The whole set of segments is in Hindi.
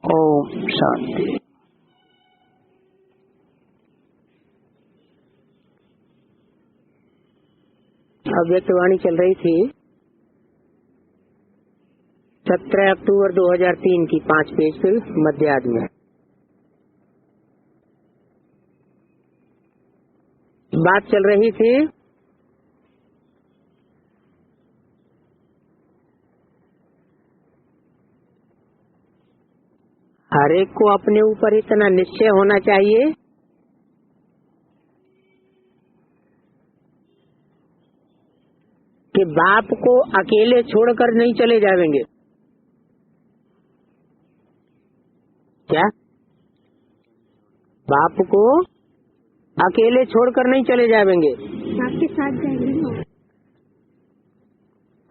ओम शांति। अव्यक्तवाणी चल रही थी 17 अक्टूबर 2003 की 5 पेज पे मध्याद में बात चल रही थी हर एक को अपने ऊपर इतना निश्चय होना चाहिए कि बाप को अकेले छोड़कर नहीं चले जाएंगे। क्या? बाप को अकेले छोड़कर नहीं चले जाएंगे, आपके साथ जाएंगे।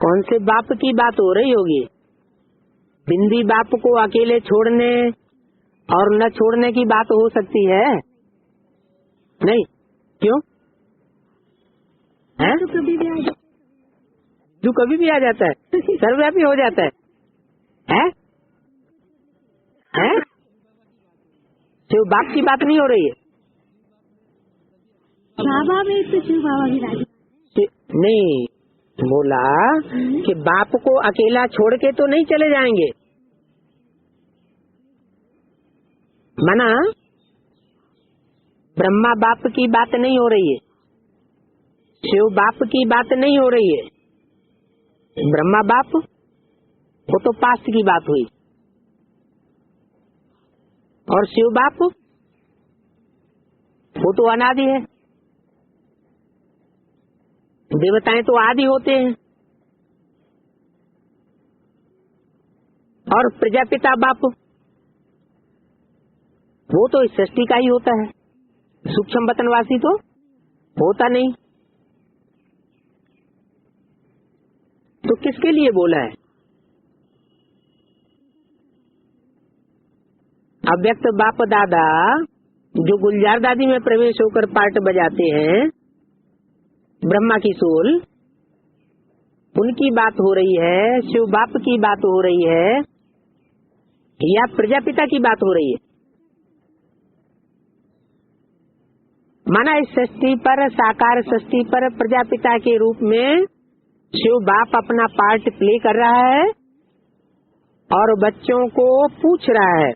कौन से बाप की बात हो रही होगी? बिंदी बाप को अकेले छोड़ने और न छोड़ने की बात हो सकती है? नहीं। क्यों? है? तो कभी भी आ जाता है। जो कभी भी आ जाता है, सर्वव्यापी हो जाता है? हैं? शिव बाप की बात नहीं हो रही है। बाबा में तो शिव बाबा भी राजी नहीं, बोला कि बाप को अकेला छोड़ के तो नहीं चले जाएंगे। माना ब्रह्मा बाप की बात नहीं हो रही है, शिव बाप की बात नहीं हो रही है। ब्रह्मा बाप वो तो पास्ट की बात हुई, और शिव बाप वो तो अनादि है। देवताएं तो आदि होते हैं, और प्रजापिता बाप वो तो इस सृष्टि का ही होता है, सूक्ष्म वतनवासी तो होता नहीं। तो किसके लिए बोला है? अव्यक्त बाप दादा जो गुलजार दादी में प्रवेश होकर पार्ट बजाते हैं, ब्रह्मा की सोल, उनकी बात हो रही है, शिव बाप की बात हो रही है, या प्रजापिता की बात हो रही है? माना इस सृष्टि पर, साकार सृष्टि पर प्रजापिता के रूप में शिव बाप अपना पार्ट प्ले कर रहा है और बच्चों को पूछ रहा है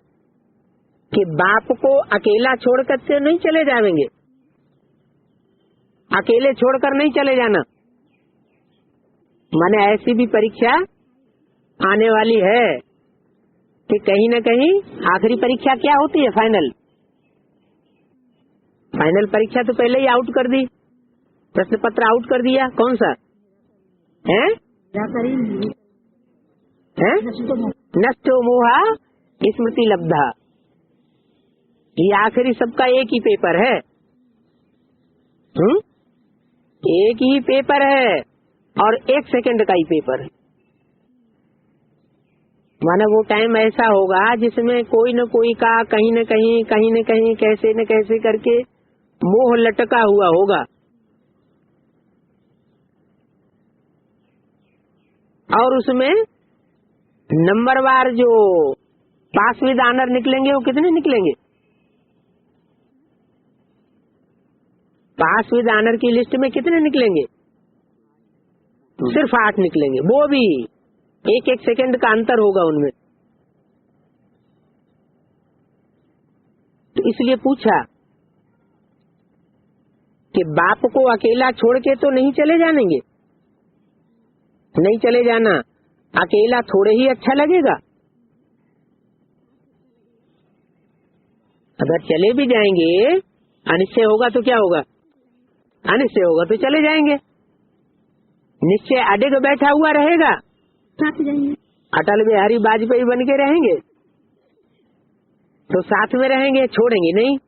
कि बाप को अकेला छोड़कर से नहीं चले जाएंगे, अकेले छोड़कर नहीं चले जाना। माने ऐसी भी परीक्षा आने वाली है कि कहीं न कहीं आखिरी परीक्षा क्या होती है? फाइनल परीक्षा तो पहले ही आउट कर दी, प्रश्न पत्र आउट कर दिया। कौन सा है? नष्टो मोहा स्मृति लब्धा, ये आखिरी सबका एक ही पेपर है। एक ही पेपर है और 1 सेकंड का ही पेपर है। माना वो टाइम ऐसा होगा जिसमें कोई न कोई का कहीं न कहीं कैसे न कैसे करके मोह लटका हुआ होगा, और उसमें नंबरवार जो पास विद ऑनर निकलेंगे वो कितने निकलेंगे? पास विद ऑनर की लिस्ट में कितने निकलेंगे? सिर्फ 8 निकलेंगे, वो भी 1-1 सेकंड का अंतर होगा उनमें। तो इसलिए पूछा कि बाप को अकेला छोड़ के तो नहीं चले जाएंगे, नहीं चले जाना। अकेला थोड़े ही अच्छा लगेगा। अगर चले भी जाएंगे, अनिश्चय होगा तो क्या होगा? अनिश्चय होगा तो चले जाएंगे। निश्चय अडिग बैठा हुआ रहेगा, साथ जाएंगे। अटल बिहारी वाजपेयी बन के रहेंगे तो साथ में रहेंगे, छोड़ेंगे नहीं।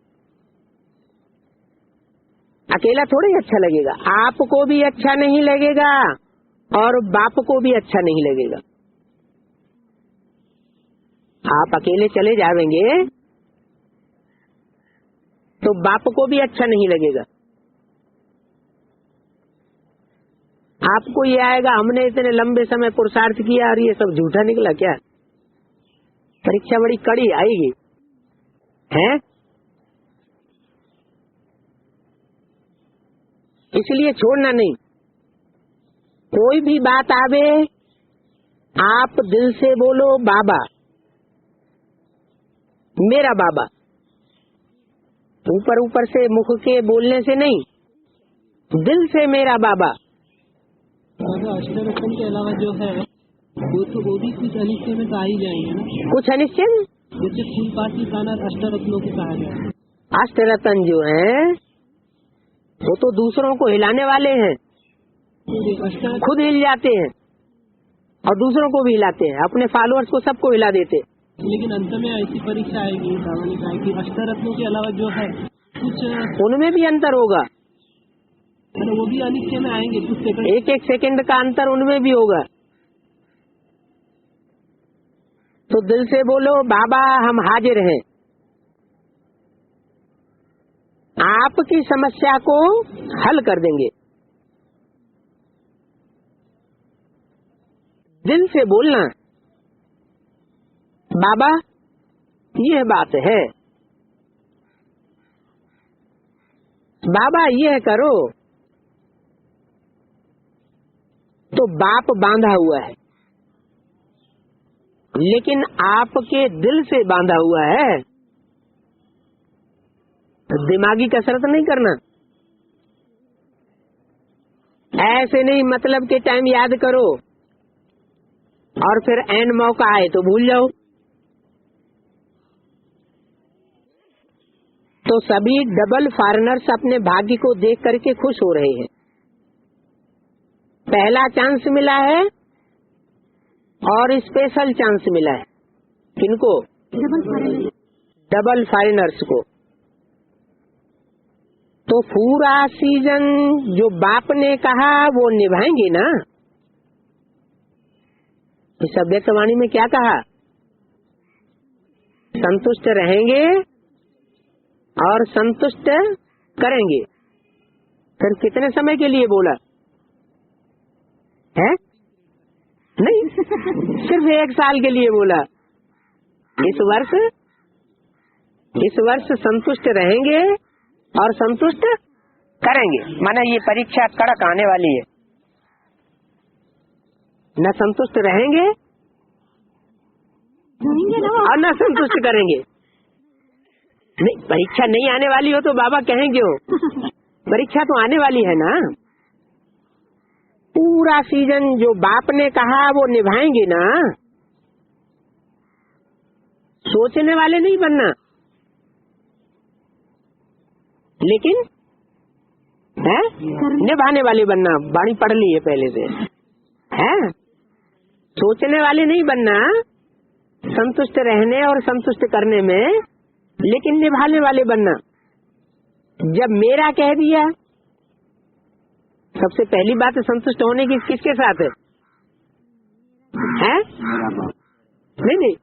अकेला थोड़ा ही अच्छा लगेगा, आपको भी अच्छा नहीं लगेगा और बाप को भी अच्छा नहीं लगेगा। आप अकेले चले जाएंगे तो बाप को भी अच्छा नहीं लगेगा। आपको ये आएगा हमने इतने लंबे समय पुरुषार्थ किया और ये सब झूठा निकला क्या? परीक्षा बड़ी कड़ी आएगी, है? इसलिए छोड़ना नहीं। कोई भी बात आवे, आप दिल से बोलो बाबा, मेरा बाबा। ऊपर ऊपर से मुख के बोलने से नहीं, दिल से मेरा बाबा। अष्टरत्न के अलावा जो है वो भी कुछ अनिश्चय में तो आ ही जाएंगे ना। कुछ अनिश्चय, जैसे फूल पाती खाना अष्टरत्नों को कहा गया। अष्टरत्न जो है वो तो दूसरों को हिलाने वाले हैं, खुद हिल जाते हैं और दूसरों को भी हिलाते हैं, अपने फॉलोअर्स को सबको हिला देते हैं। लेकिन अंत में ऐसी परीक्षा आएगी, बाबा ने कहा कि अष्टरत्नों के अलावा जो है कुछ उनमें भी अंतर होगा, वो भी अनिश्चय में आएंगे। कुछ सेकंड, एक एक सेकंड का अंतर उनमें भी होगा। तो दिल से बोलो बाबा, हम हाजिर हैं, आपकी समस्या को हल कर देंगे। दिल से बोलना, बाबा यह बात है, बाबा यह करो, तो बाप बांधा हुआ है, लेकिन आपके दिल से बांधा हुआ है। दिमागी कसरत नहीं करना, ऐसे नहीं मतलब के टाइम याद करो और फिर एंड मौका आए तो भूल जाओ। तो सभी डबल फॉरेनर्स अपने भाग्य को देख करके खुश हो रहे हैं। पहला चांस मिला है और स्पेशल चांस मिला है। किनको? डबल फॉरेनर्स को। तो पूरा सीजन जो बाप ने कहा वो निभाएंगे ना। इस अव्यक्तवाणी में क्या कहा? संतुष्ट रहेंगे और संतुष्ट करेंगे। फिर कितने समय के लिए बोला है? नहीं, सिर्फ 1 साल के लिए बोला। इस वर्ष संतुष्ट रहेंगे और संतुष्ट करेंगे। माना ये परीक्षा कड़क आने वाली है। न संतुष्ट रहेंगे और न संतुष्ट करेंगे। नहीं, परीक्षा नहीं आने वाली हो तो बाबा कहेंगे हो, परीक्षा तो आने वाली है ना। पूरा सीजन जो बाप ने कहा वो निभाएंगे ना। सोचने वाले नहीं बनना, लेकिन है निभाने वाले बनना। बाणी पढ़ ली है पहले से, है? सोचने वाले नहीं बनना, संतुष्ट रहने और संतुष्ट करने में, लेकिन निभाने वाले बनना। जब मेरा कह दिया, सबसे पहली बात संतुष्ट होने की किसके साथ है? नहीं,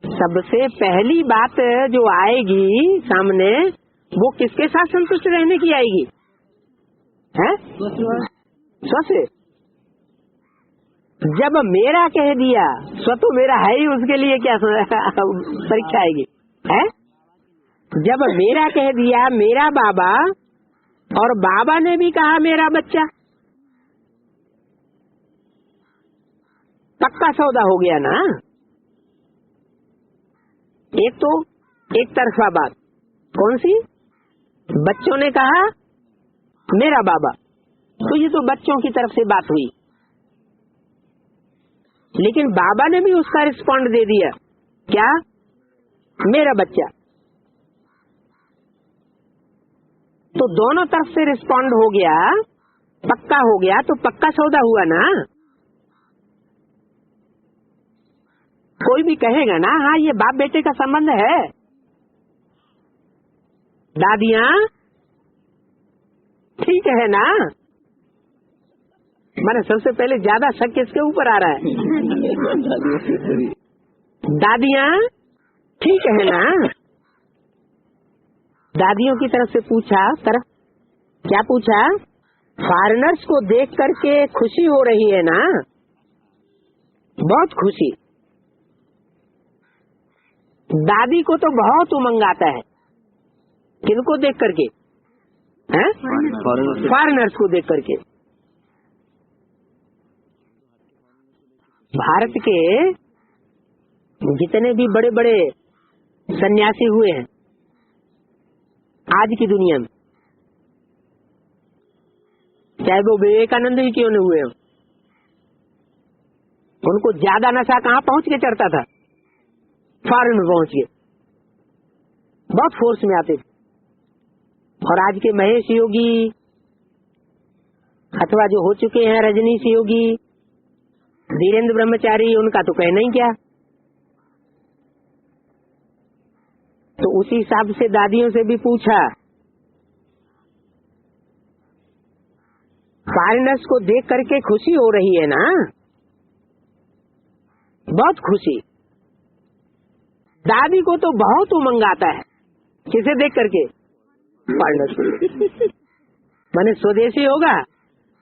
सबसे पहली बात जो आएगी सामने वो किसके साथ संतुष्ट रहने की आएगी? है? स्व से। जब मेरा कह दिया, स्व तो मेरा है ही, उसके लिए क्या परीक्षा आएगी? है? जब मेरा कह दिया मेरा बाबा, और बाबा ने भी कहा मेरा बच्चा, पक्का सौदा हो गया ना। एक तो एक तरफा बात, कौन सी? बच्चों ने कहा मेरा बाबा, तो ये तो बच्चों की तरफ से बात हुई, लेकिन बाबा ने भी उसका रिस्पॉन्ड दे दिया, क्या? मेरा बच्चा। तो दोनों तरफ से रिस्पॉन्ड हो गया, पक्का हो गया, तो पक्का सौदा हुआ ना। कोई भी कहेगा ना, हाँ ये बाप बेटे का संबंध है। दादियाँ ठीक है ना। मैंने सबसे पहले ज्यादा शक किसके ऊपर आ रहा है? दादियाँ ठीक है ना। दादियों की तरफ से पूछा, क्या पूछा? फॉरेनर्स को देख करके खुशी हो रही है ना? बहुत खुशी। दादी को तो बहुत उमंग आता है, किनको देख करके? हैं? फॉरेनर्स को देख करके। भारत के जितने भी बड़े बड़े सन्यासी हुए हैं आज की दुनिया में, चाहे वो विवेकानंद ही क्यों न हुए हो, उनको ज्यादा नशा कहाँ पहुंच के चढ़ता था? फॉरेन में पहुंच के बहुत फोर्स में आते थे। और आज के महेश योगी अथवा जो हो चुके हैं रजनीश योगी, धीरेन्द्र ब्रह्मचारी, उनका तो कहना ही क्या। तो उसी हिसाब से दादियों से भी पूछा, फॉरेनर्स को देख करके खुशी हो रही है ना? बहुत खुशी। दादी को तो बहुत उमंग आता है, किसे देख करके? फॉरेनर्स। माने स्वदेशी होगा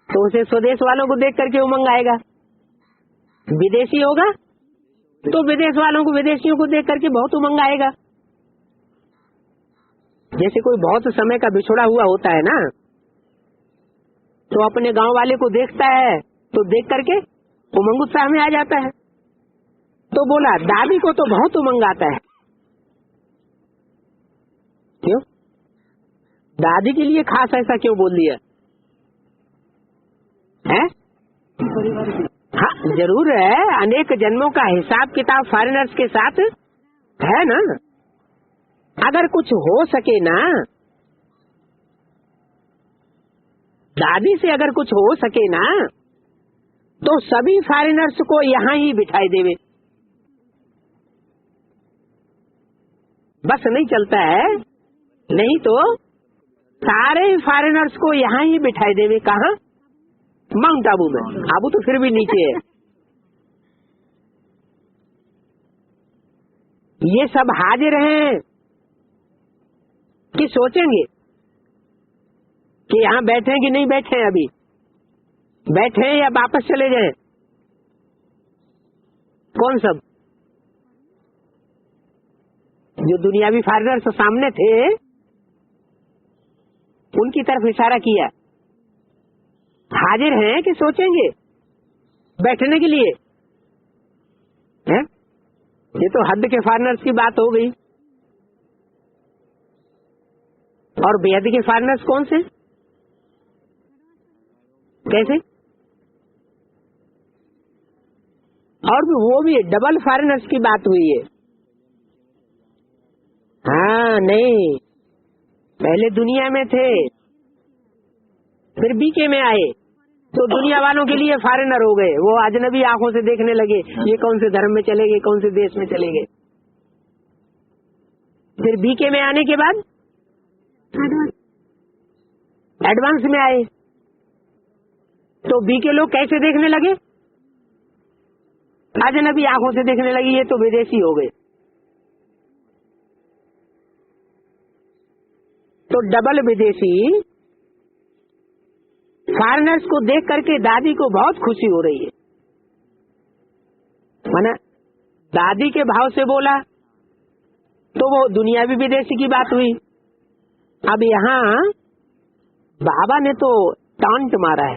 तो उसे स्वदेश वालों को देख करके उमंग आएगा, विदेशी होगा तो विदेश वालों को, विदेशियों को देख करके बहुत उमंग आएगा। जैसे कोई बहुत समय का बिछड़ा हुआ होता है ना, तो अपने गांव वाले को देखता है तो देख करके उमंग उत्साह में आ जाता है। तो बोला दादी को तो बहुत उमंग आता है। क्यों? दादी के लिए खास ऐसा क्यों बोल दिया है? हाँ, जरूर है। अनेक जन्मों का हिसाब किताब फॉरेनर्स के साथ है ना। अगर कुछ हो सके ना, दादी से अगर कुछ हो सके ना, तो सभी फॉरेनर्स को यहाँ ही बिठाई देवे। बस नहीं चलता है, नहीं तो सारे फॉरेनर्स को यहाँ ही बिठाई देवे। कहाँ? माउंट आबू में। आबू तो फिर भी नीचे है। ये सब हाजिर हैं कि सोचेंगे कि यहाँ बैठे कि नहीं बैठे? अभी बैठे या वापस चले जाएं? कौन सब? जो दुनियावी फॉरेनर्स सामने थे उनकी तरफ इशारा किया। हाजिर हैं कि सोचेंगे बैठने के लिए? है? ये तो हद के फॉरेनर्स की बात हो गई। और बेहद के फॉरेनर्स कौन से? कैसे? और वो भी डबल फॉरेनर्स की बात हुई है। हाँ, नहीं, पहले दुनिया में थे, फिर बीके में आए, तो दुनिया वालों के लिए फॉरेनर हो गए। वो अजनबी आंखों से देखने लगे, ये कौन से धर्म में चले गए, कौन से देश में चले गए। फिर बीके में आने के बाद एडवांस में आए, तो बीके लोग कैसे देखने लगे? अजनबी आंखों से देखने लगे, ये तो विदेशी हो गए। तो डबल विदेशी फॉरेनर्स को देख करके दादी को बहुत खुशी हो रही है। माना दादी के भाव से बोला तो वो दुनियावी विदेशी की बात हुई। अब यहाँ बाबा ने तो टांट मारा है।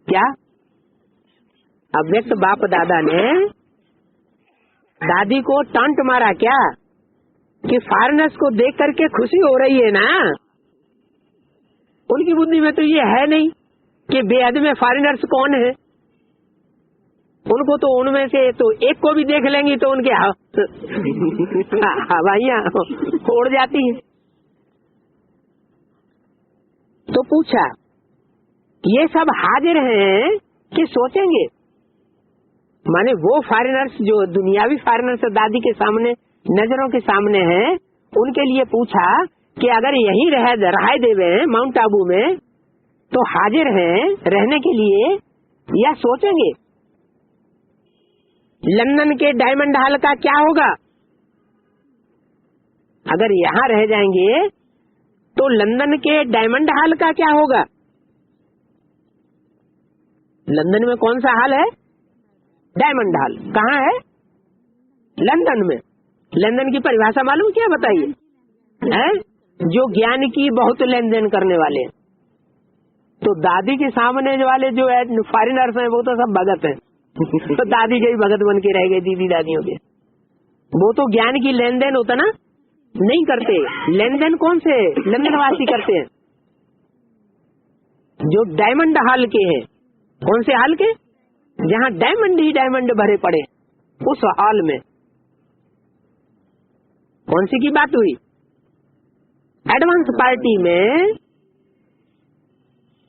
क्या? अव्यक्त बाप दादा ने दादी को टांट मारा क्या कि फॉरेनर्स को देख करके खुशी हो रही है ना। उनकी बुद्धि में तो ये है नहीं कि बेहद में फॉरेनर्स कौन है। उनको तो उनमें से तो एक को भी देख लेंगी तो उनके हवाइयां उड़ जाती हैं। तो पूछा, ये सब हाजिर हैं कि सोचेंगे? माने वो फॉरेनर्स जो दुनियावी फॉरेनर्स दादी के सामने, नजरों के सामने हैं, उनके लिए पूछा कि अगर यहीं रहाए देवे माउंट आबू में तो हाजिर हैं रहने के लिए या सोचेंगे? लंदन के डायमंड हॉल का क्या होगा? अगर यहाँ रह जाएंगे तो लंदन के डायमंड हॉल का क्या होगा? लंदन में कौन सा हॉल है? Diamond hall. कहाँ है? लंदन में। लेन देन की परिभाषा मालूम क्या बताइए? है जो ज्ञान की बहुत लेन देन करने वाले हैं। तो दादी के सामने जो वाले जो है फॉरेनर्स हैं वो तो सब भगत हैं। तो दादी के भी भगत बन के रह गए, दीदी दादियों के। वो तो ज्ञान की लेन देन उतना नहीं करते। लेन देन कौन से लंदन वासी करते हैं? जो डायमंड हाल के हैं। कौन से हाल के? जहाँ डायमंड ही डायमंड भरे पड़े, उस हाल में। कौन सी की बात हुई? एडवांस पार्टी में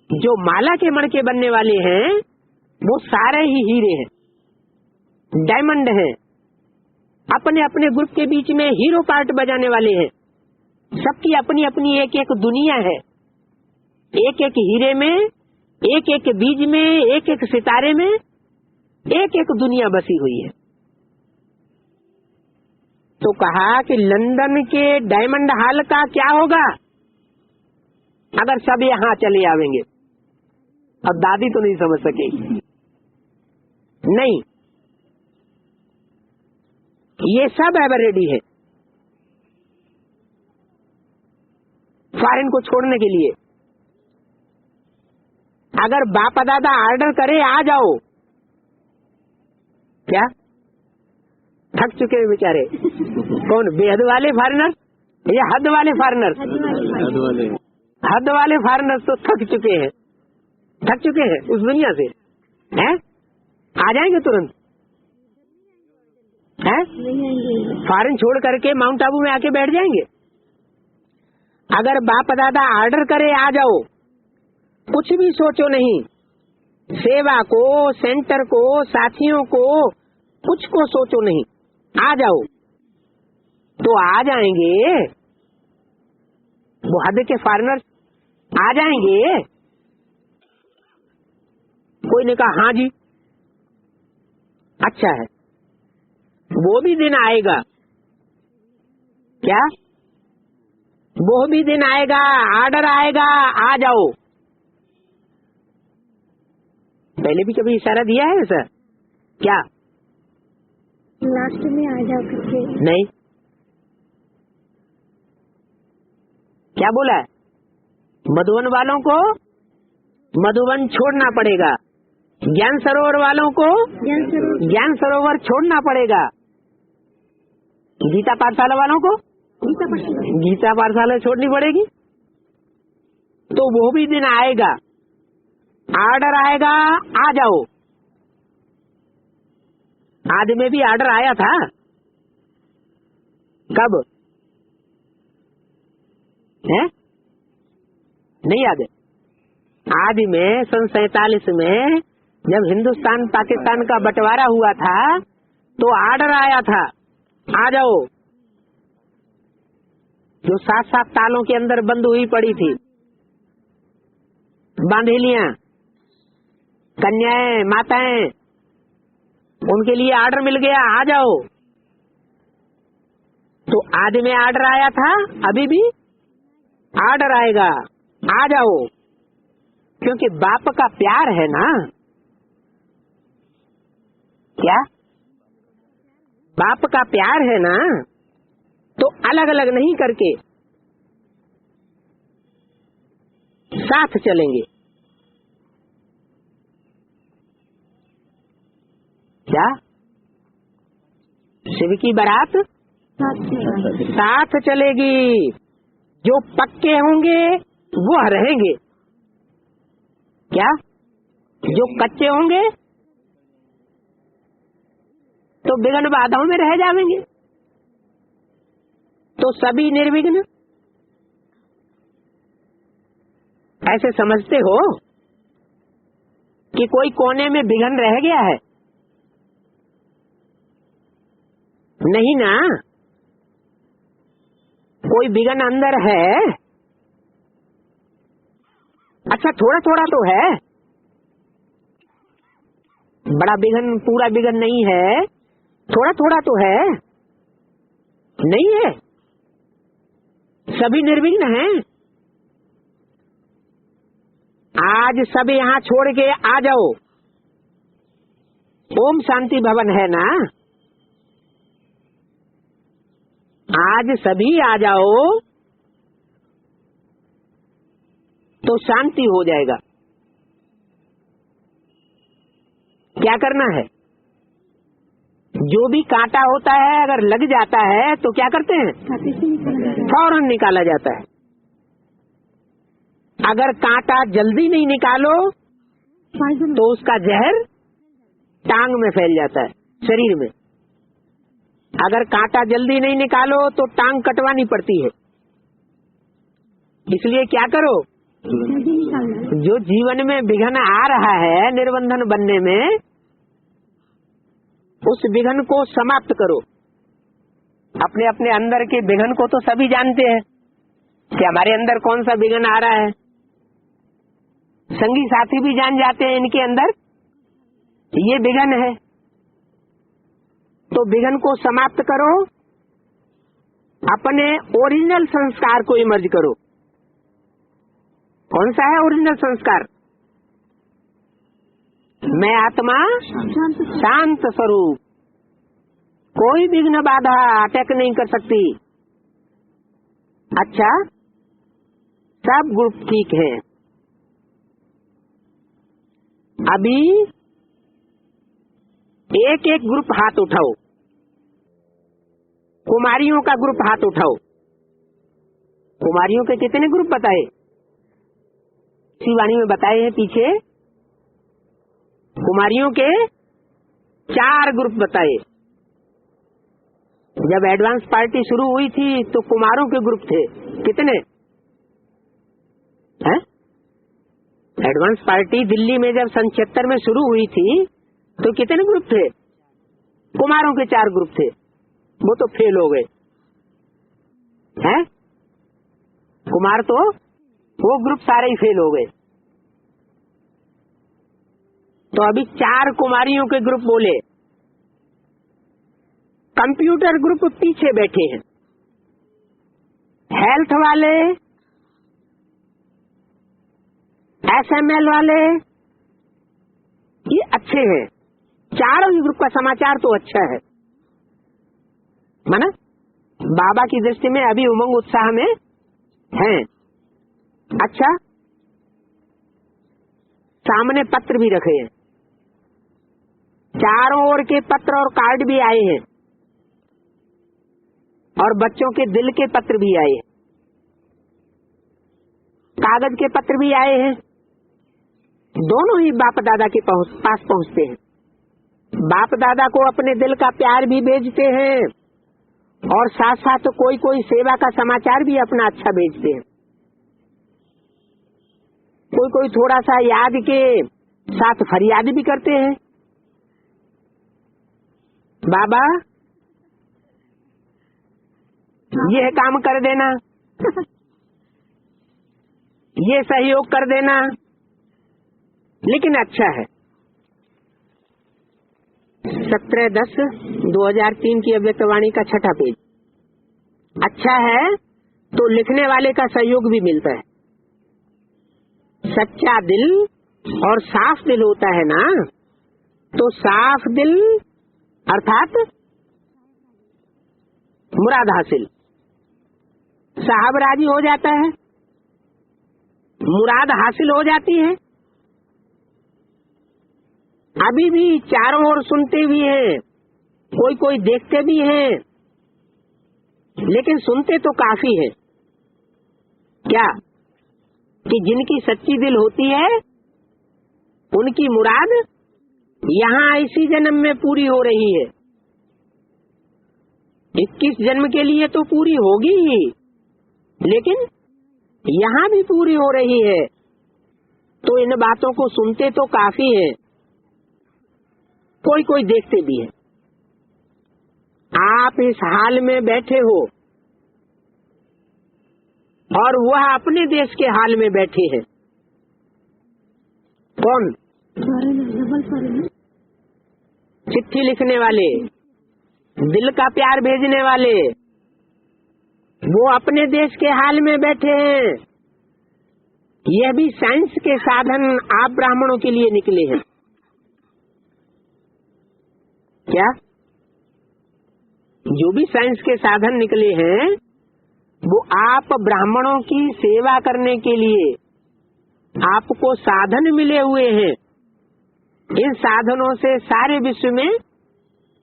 जो माला के मणके बनने वाले हैं वो सारे ही हीरे हैं, डायमंड हैं। अपने अपने ग्रुप के बीच में हीरो पार्ट बजाने वाले हैं। सबकी अपनी अपनी एक एक दुनिया है। एक एक हीरे में, एक एक बीज में, एक एक सितारे में एक एक दुनिया बसी हुई है। तो कहा कि लंदन के डायमंड हाल का क्या होगा अगर सब यहाँ चले आवेंगे? अब दादी तो नहीं समझ सकेगी। नहीं, ये सब एवर रेडी है फॉरेन को छोड़ने के लिए। अगर बाप दादा ऑर्डर करे आ जाओ, क्या थक चुके हैं बेचारे? कौन? बेहद वाले फॉरेनर या हद वाले फॉरेनर? हद वाले फॉरेनर तो थक चुके हैं, थक चुके हैं उस दुनिया से। हैं? आ जाएंगे तुरंत? हैं? फॉरेन छोड़ करके माउंट आबू में आके बैठ जाएंगे? अगर बाप दादा ऑर्डर करे आ जाओ, कुछ भी सोचो नहीं। सेवा को, सेंटर को, साथियों को, कुछ को सोचो नहीं, आ जाओ। तो आ जाएंगे वो हद के फॉरेनर्स, आ जाएंगे। कोई ने कहा हाँ जी, अच्छा है। वो भी दिन आएगा, क्या? वो भी दिन आएगा, ऑर्डर आएगा, आ जाओ। पहले भी कभी इशारा दिया है सर? क्या लास्ट में आ जाओ करके? नहीं, क्या बोला है? मधुबन वालों को मधुबन छोड़ना पड़ेगा, ज्ञान सरोवर वालों को ज्ञान सरोवर छोड़ना पड़ेगा, गीता पाठशाला वालों को गीता पाठशाला छोड़नी पड़ेगी। तो वो भी दिन आएगा, ऑर्डर आएगा, आ जाओ। आज में भी ऑर्डर आया था। कब है? नहीं याद है? आज में सन 47 में जब हिंदुस्तान पाकिस्तान का बंटवारा हुआ था तो ऑर्डर आया था, आ जाओ। जो 7-7 तालों के अंदर बंद हुई पड़ी थी, बांधेलियां, कन्याएं, माताएं, उनके लिए ऑर्डर मिल गया, आ जाओ। तो आज में ऑर्डर आया था, अभी भी ऑर्डर आएगा, आ जाओ। क्योंकि बाप का प्यार है ना। क्या? बाप का प्यार है ना, तो अलग अलग नहीं करके साथ चलेंगे। क्या? शिव की बारात साथ चलेगी। जो पक्के होंगे वो रहेंगे, क्या? जो कच्चे होंगे तो विघ्न बाधाओं में रह जाएंगे। तो सभी निर्विघ्न ऐसे समझते हो कि कोई कोने में विघ्न रह गया है? नहीं ना, कोई विघ्न अंदर है। अच्छा, थोड़ा थोड़ा तो है, बड़ा विघ्न, पूरा विघ्न नहीं है, थोड़ा थोड़ा तो है। नहीं है, सभी निर्विघ्न हैं। आज सब यहाँ छोड़ के आ जाओ। ओम शांति भवन है ना, आज सभी आ जाओ तो शांति हो जाएगा। क्या करना है? जो भी कांटा होता है अगर लग जाता है तो क्या करते हैं? खाते से निकल जाता है। फौरन निकाला जाता है। अगर कांटा जल्दी नहीं निकालो पॉइजन तो उसका जहर टांग में फैल जाता है, शरीर में। अगर कांटा जल्दी नहीं निकालो तो टांग कटवानी पड़ती है। इसलिए क्या करो, जल्दी निकालना है। जो जीवन में विघ्न आ रहा है निर्बंधन बनने में, उस विघ्न को समाप्त करो। अपने अपने अंदर के विघ्न को तो सभी जानते हैं कि हमारे अंदर कौन सा विघ्न आ रहा है। संगी साथी भी जान जाते हैं इनके अंदर ये विघ्न है। तो विघ्न को समाप्त करो, अपने ओरिजिनल संस्कार को इमर्ज करो। कौन सा है ओरिजिनल संस्कार? मैं आत्मा शांत स्वरूप, कोई विघ्न बाधा अटैक नहीं कर सकती। अच्छा, सब ग्रुप ठीक है। अभी एक एक ग्रुप हाथ उठाओ। कुमारियों का ग्रुप हाथ उठाओ। कुमारियों के कितने ग्रुप बताए? शिवानी में बताए हैं पीछे। कुमारियों के 4 ग्रुप बताए। जब एडवांस पार्टी शुरू हुई थी तो कुमारों के ग्रुप थे। कितने हैं? एडवांस पार्टी दिल्ली में जब सन 76 में शुरू हुई थी तो कितने ग्रुप थे? कुमारों के 4 ग्रुप थे। वो तो फेल हो गए हैं। कुमार तो वो ग्रुप सारे ही फेल हो गए। तो अभी 4 कुमारियों के ग्रुप बोले। कंप्यूटर ग्रुप पीछे बैठे हैं। हेल्थ वाले, एसएमएल वाले, ये अच्छे हैं। चारों ही ग्रुप का समाचार तो अच्छा है, माना बाबा की दृष्टि में अभी उमंग उत्साह में हैं। अच्छा, सामने पत्र भी रखे हैं। चारों ओर के पत्र और कार्ड भी आए हैं और बच्चों के दिल के पत्र भी आए हैं, कागज के पत्र भी आए हैं। दोनों ही बाप दादा के पास पहुंचते हैं। बाप दादा को अपने दिल का प्यार भी भेजते हैं और साथ साथ कोई कोई सेवा का समाचार भी अपना अच्छा भेजते हैं। कोई कोई थोड़ा सा याद के साथ फरियाद भी करते हैं। बाबा ये काम कर देना, ये सहयोग कर देना। लेकिन अच्छा है। 17/10/2003 की अव्यक्तवाणी का 6ठा पेज। अच्छा है तो लिखने वाले का सहयोग भी मिलता है। सच्चा दिल और साफ दिल होता है ना, तो साफ दिल अर्थात मुराद हासिल, साहब राजी हो जाता है, मुराद हासिल हो जाती है। अभी भी चारों ओर सुनते भी हैं, कोई कोई देखते भी हैं, लेकिन सुनते तो काफी है। क्या कि जिनकी सच्ची दिल होती है उनकी मुराद यहाँ इसी जन्म में पूरी हो रही है। 21 जन्म के लिए तो पूरी होगी ही, लेकिन यहाँ भी पूरी हो रही है। तो इन बातों को सुनते तो काफी है, कोई कोई देखते भी है। आप इस हाल में बैठे हो और वह अपने देश के हाल में बैठे हैं। कौन? चिट्ठी लिखने वाले, दिल का प्यार भेजने वाले, वो अपने देश के हाल में बैठे हैं। यह भी साइंस के साधन आप ब्राह्मणों के लिए निकले हैं। क्या जो भी साइंस के साधन निकले हैं वो आप ब्राह्मणों की सेवा करने के लिए आपको साधन मिले हुए हैं। इन साधनों से सारे विश्व में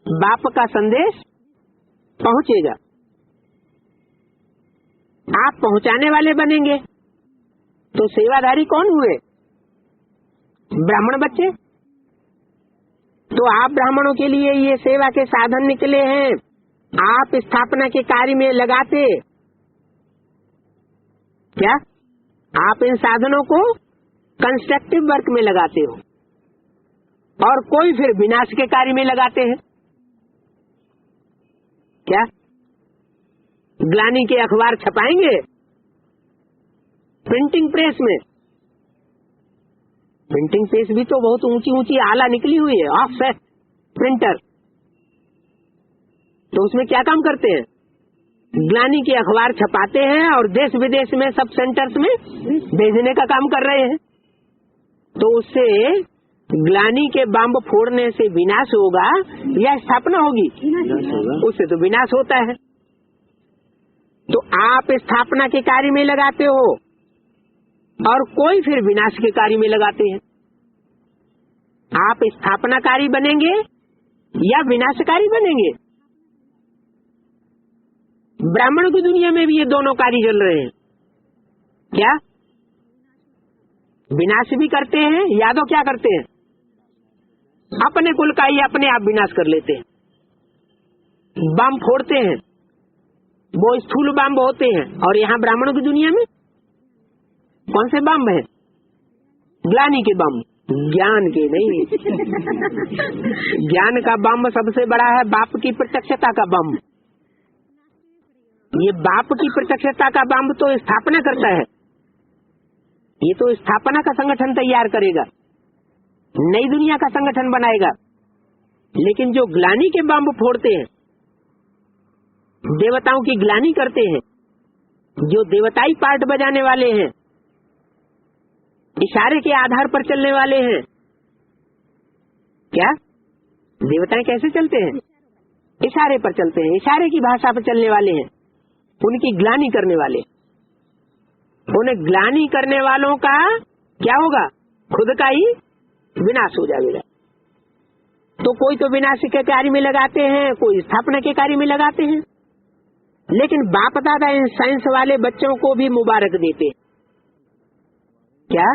बाप का संदेश पहुंचेगा। आप पहुंचाने वाले बनेंगे तो सेवाधारी कौन हुए? ब्राह्मण बच्चे। तो आप ब्राह्मणों के लिए ये सेवा के साधन निकले हैं, आप स्थापना के कार्य में लगाते क्या? आप इन साधनों को कंस्ट्रक्टिव वर्क में लगाते हो और कोई फिर विनाश के कार्य में लगाते हैं क्या? ग्लानि के अखबार छपाएंगे प्रिंटिंग प्रेस में। प्रिंटिंग प्रेस भी तो बहुत ऊंची ऊंची आला निकली हुई है, ऑफसेट प्रिंटर। तो उसमें क्या काम करते हैं? ग्लानि के अखबार छपाते हैं और देश विदेश में सब सेंटर्स में भेजने का काम कर रहे हैं। तो उससे ग्लानि के बम फोड़ने से विनाश होगा या स्थापना होगी? उससे तो विनाश होता है। तो आप स्थापना के कार्य में लगाते हो और कोई फिर विनाश के कार्य में लगाते हैं। आप स्थापनाकारी बनेंगे या विनाशकारी बनेंगे? ब्राह्मण की दुनिया में भी ये दोनों कार्य चल रहे हैं क्या? विनाश भी करते हैं। यादव क्या करते हैं? अपने कुल का ही अपने आप विनाश कर लेते हैं, बम फोड़ते हैं। वो स्थूल बम होते हैं। और यहाँ ब्राह्मणों की दुनिया में कौन से बम है? ग्लानि के बम, ज्ञान के नहीं। ज्ञान का बम सबसे बड़ा है बाप की प्रत्यक्षता का बम। ये बाप की प्रत्यक्षता का बम तो स्थापना करता है। ये तो स्थापना का संगठन तैयार करेगा, नई दुनिया का संगठन बनाएगा। लेकिन जो ग्लानि के बम फोड़ते हैं, देवताओं की ग्लानि करते हैं, जो देवताई पार्ट बजाने वाले हैं, इशारे के आधार पर चलने वाले हैं क्या? देवताएं कैसे चलते हैं? इशारे पर चलते हैं, इशारे की भाषा पर चलने वाले हैं। उनकी ग्लानि करने वाले, उन्हें ग्लानि करने वालों का क्या होगा? खुद का ही विनाश हो जाएगा। तो कोई तो विनाश के कार्य में लगाते हैं, कोई स्थापना के कार्य में लगाते हैं। लेकिन बाप दादा इन साइंस वाले बच्चों को भी मुबारक देते क्या?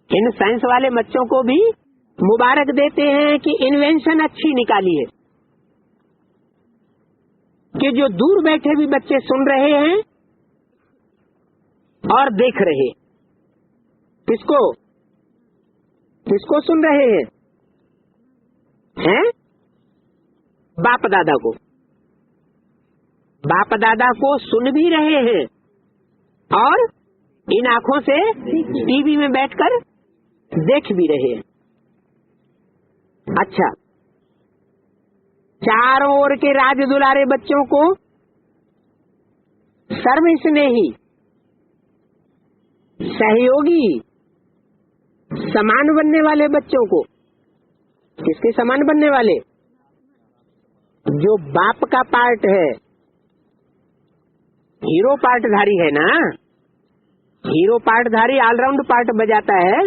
इन साइंस वाले बच्चों को भी मुबारक देते हैं कि इन्वेंशन अच्छी निकाली है, कि जो दूर बैठे भी बच्चे सुन रहे हैं और देख रहे। किसको किसको सुन रहे हैं? बाप दादा को। बाप दादा को सुन भी रहे हैं और इन आंखों से टीवी में बैठकर देख भी रहे हैं। अच्छा, चारों ओर के राज दुलारे बच्चों को सर्विस ने ही सहयोगी समान बनने वाले बच्चों को, किसके समान बनने वाले? जो बाप का पार्ट है, हीरो पार्टधारी है ना। हीरो पार्टधारी ऑलराउंड पार्ट बजाता है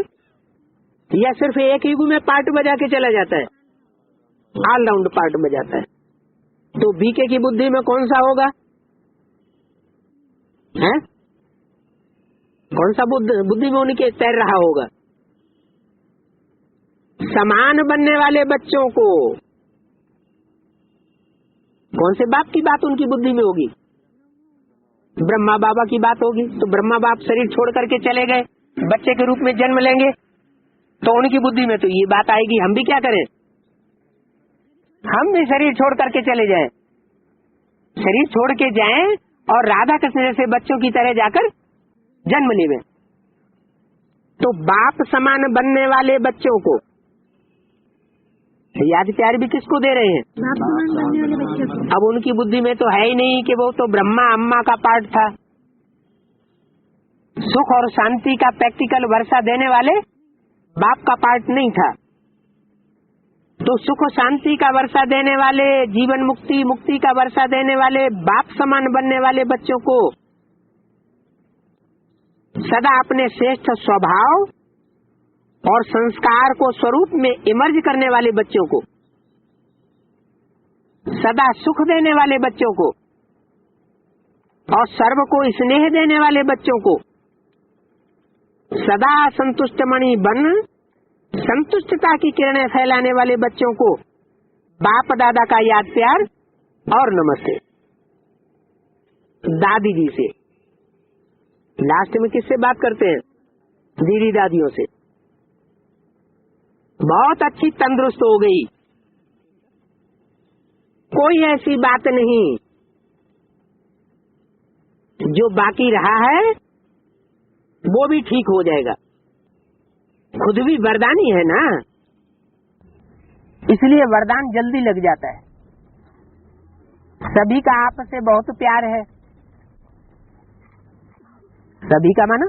या सिर्फ एक युग में पार्ट बजा के चला जाता है? ऑलराउंड पार्ट बजाता है। तो बीके की बुद्धि में कौन सा होगा? है कौन सा बुद्धि में उनके तैर रहा होगा? समान बनने वाले बच्चों को कौन से बाप की बात उनकी बुद्धि में होगी? ब्रह्मा बाबा की बात होगी। तो ब्रह्मा बाप शरीर छोड़ करके चले गए, बच्चे के रूप में जन्म लेंगे, तो उनकी बुद्धि में तो ये बात आएगी, हम भी क्या करें? हम भी शरीर छोड़ करके चले जाएं, शरीर छोड़ के जाएं और राधा कृष्ण जैसे बच्चों की तरह जाकर जन्म लेवे। तो बाप समान बनने वाले बच्चों को याद प्यार भी किसको दे रहे हैं? बाप समान बनने वाले बच्चों को। अब उनकी बुद्धि में तो है ही नहीं कि वो तो ब्रह्मा अम्मा का पार्ट था। सुख और शांति का प्रैक्टिकल वर्षा देने वाले बाप का पार्ट नहीं था। तो सुख शांति का वर्षा देने वाले, जीवन मुक्ति, मुक्ति का वर्षा देने वाले, बाप समान बनने वाले बच्चों को, सदा अपने श्रेष्ठ स्वभाव और संस्कार को स्वरूप में इमर्ज करने वाले बच्चों को, सदा सुख देने वाले बच्चों को और सर्व को स्नेह देने वाले बच्चों को, सदा संतुष्ट मणि बन संतुष्टता की किरणें फैलाने वाले बच्चों को बाप दादा का याद प्यार और नमस्ते। दादी जी से लास्ट में किससे बात करते हैं? दीदी दादियों से। बहुत अच्छी तंदुरुस्त हो गई, कोई ऐसी बात नहीं। जो बाकी रहा है वो भी ठीक हो जाएगा। खुद भी वरदानी है ना, इसलिए वरदान जल्दी लग जाता है। सभी का आपस से बहुत प्यार है। सभी का माना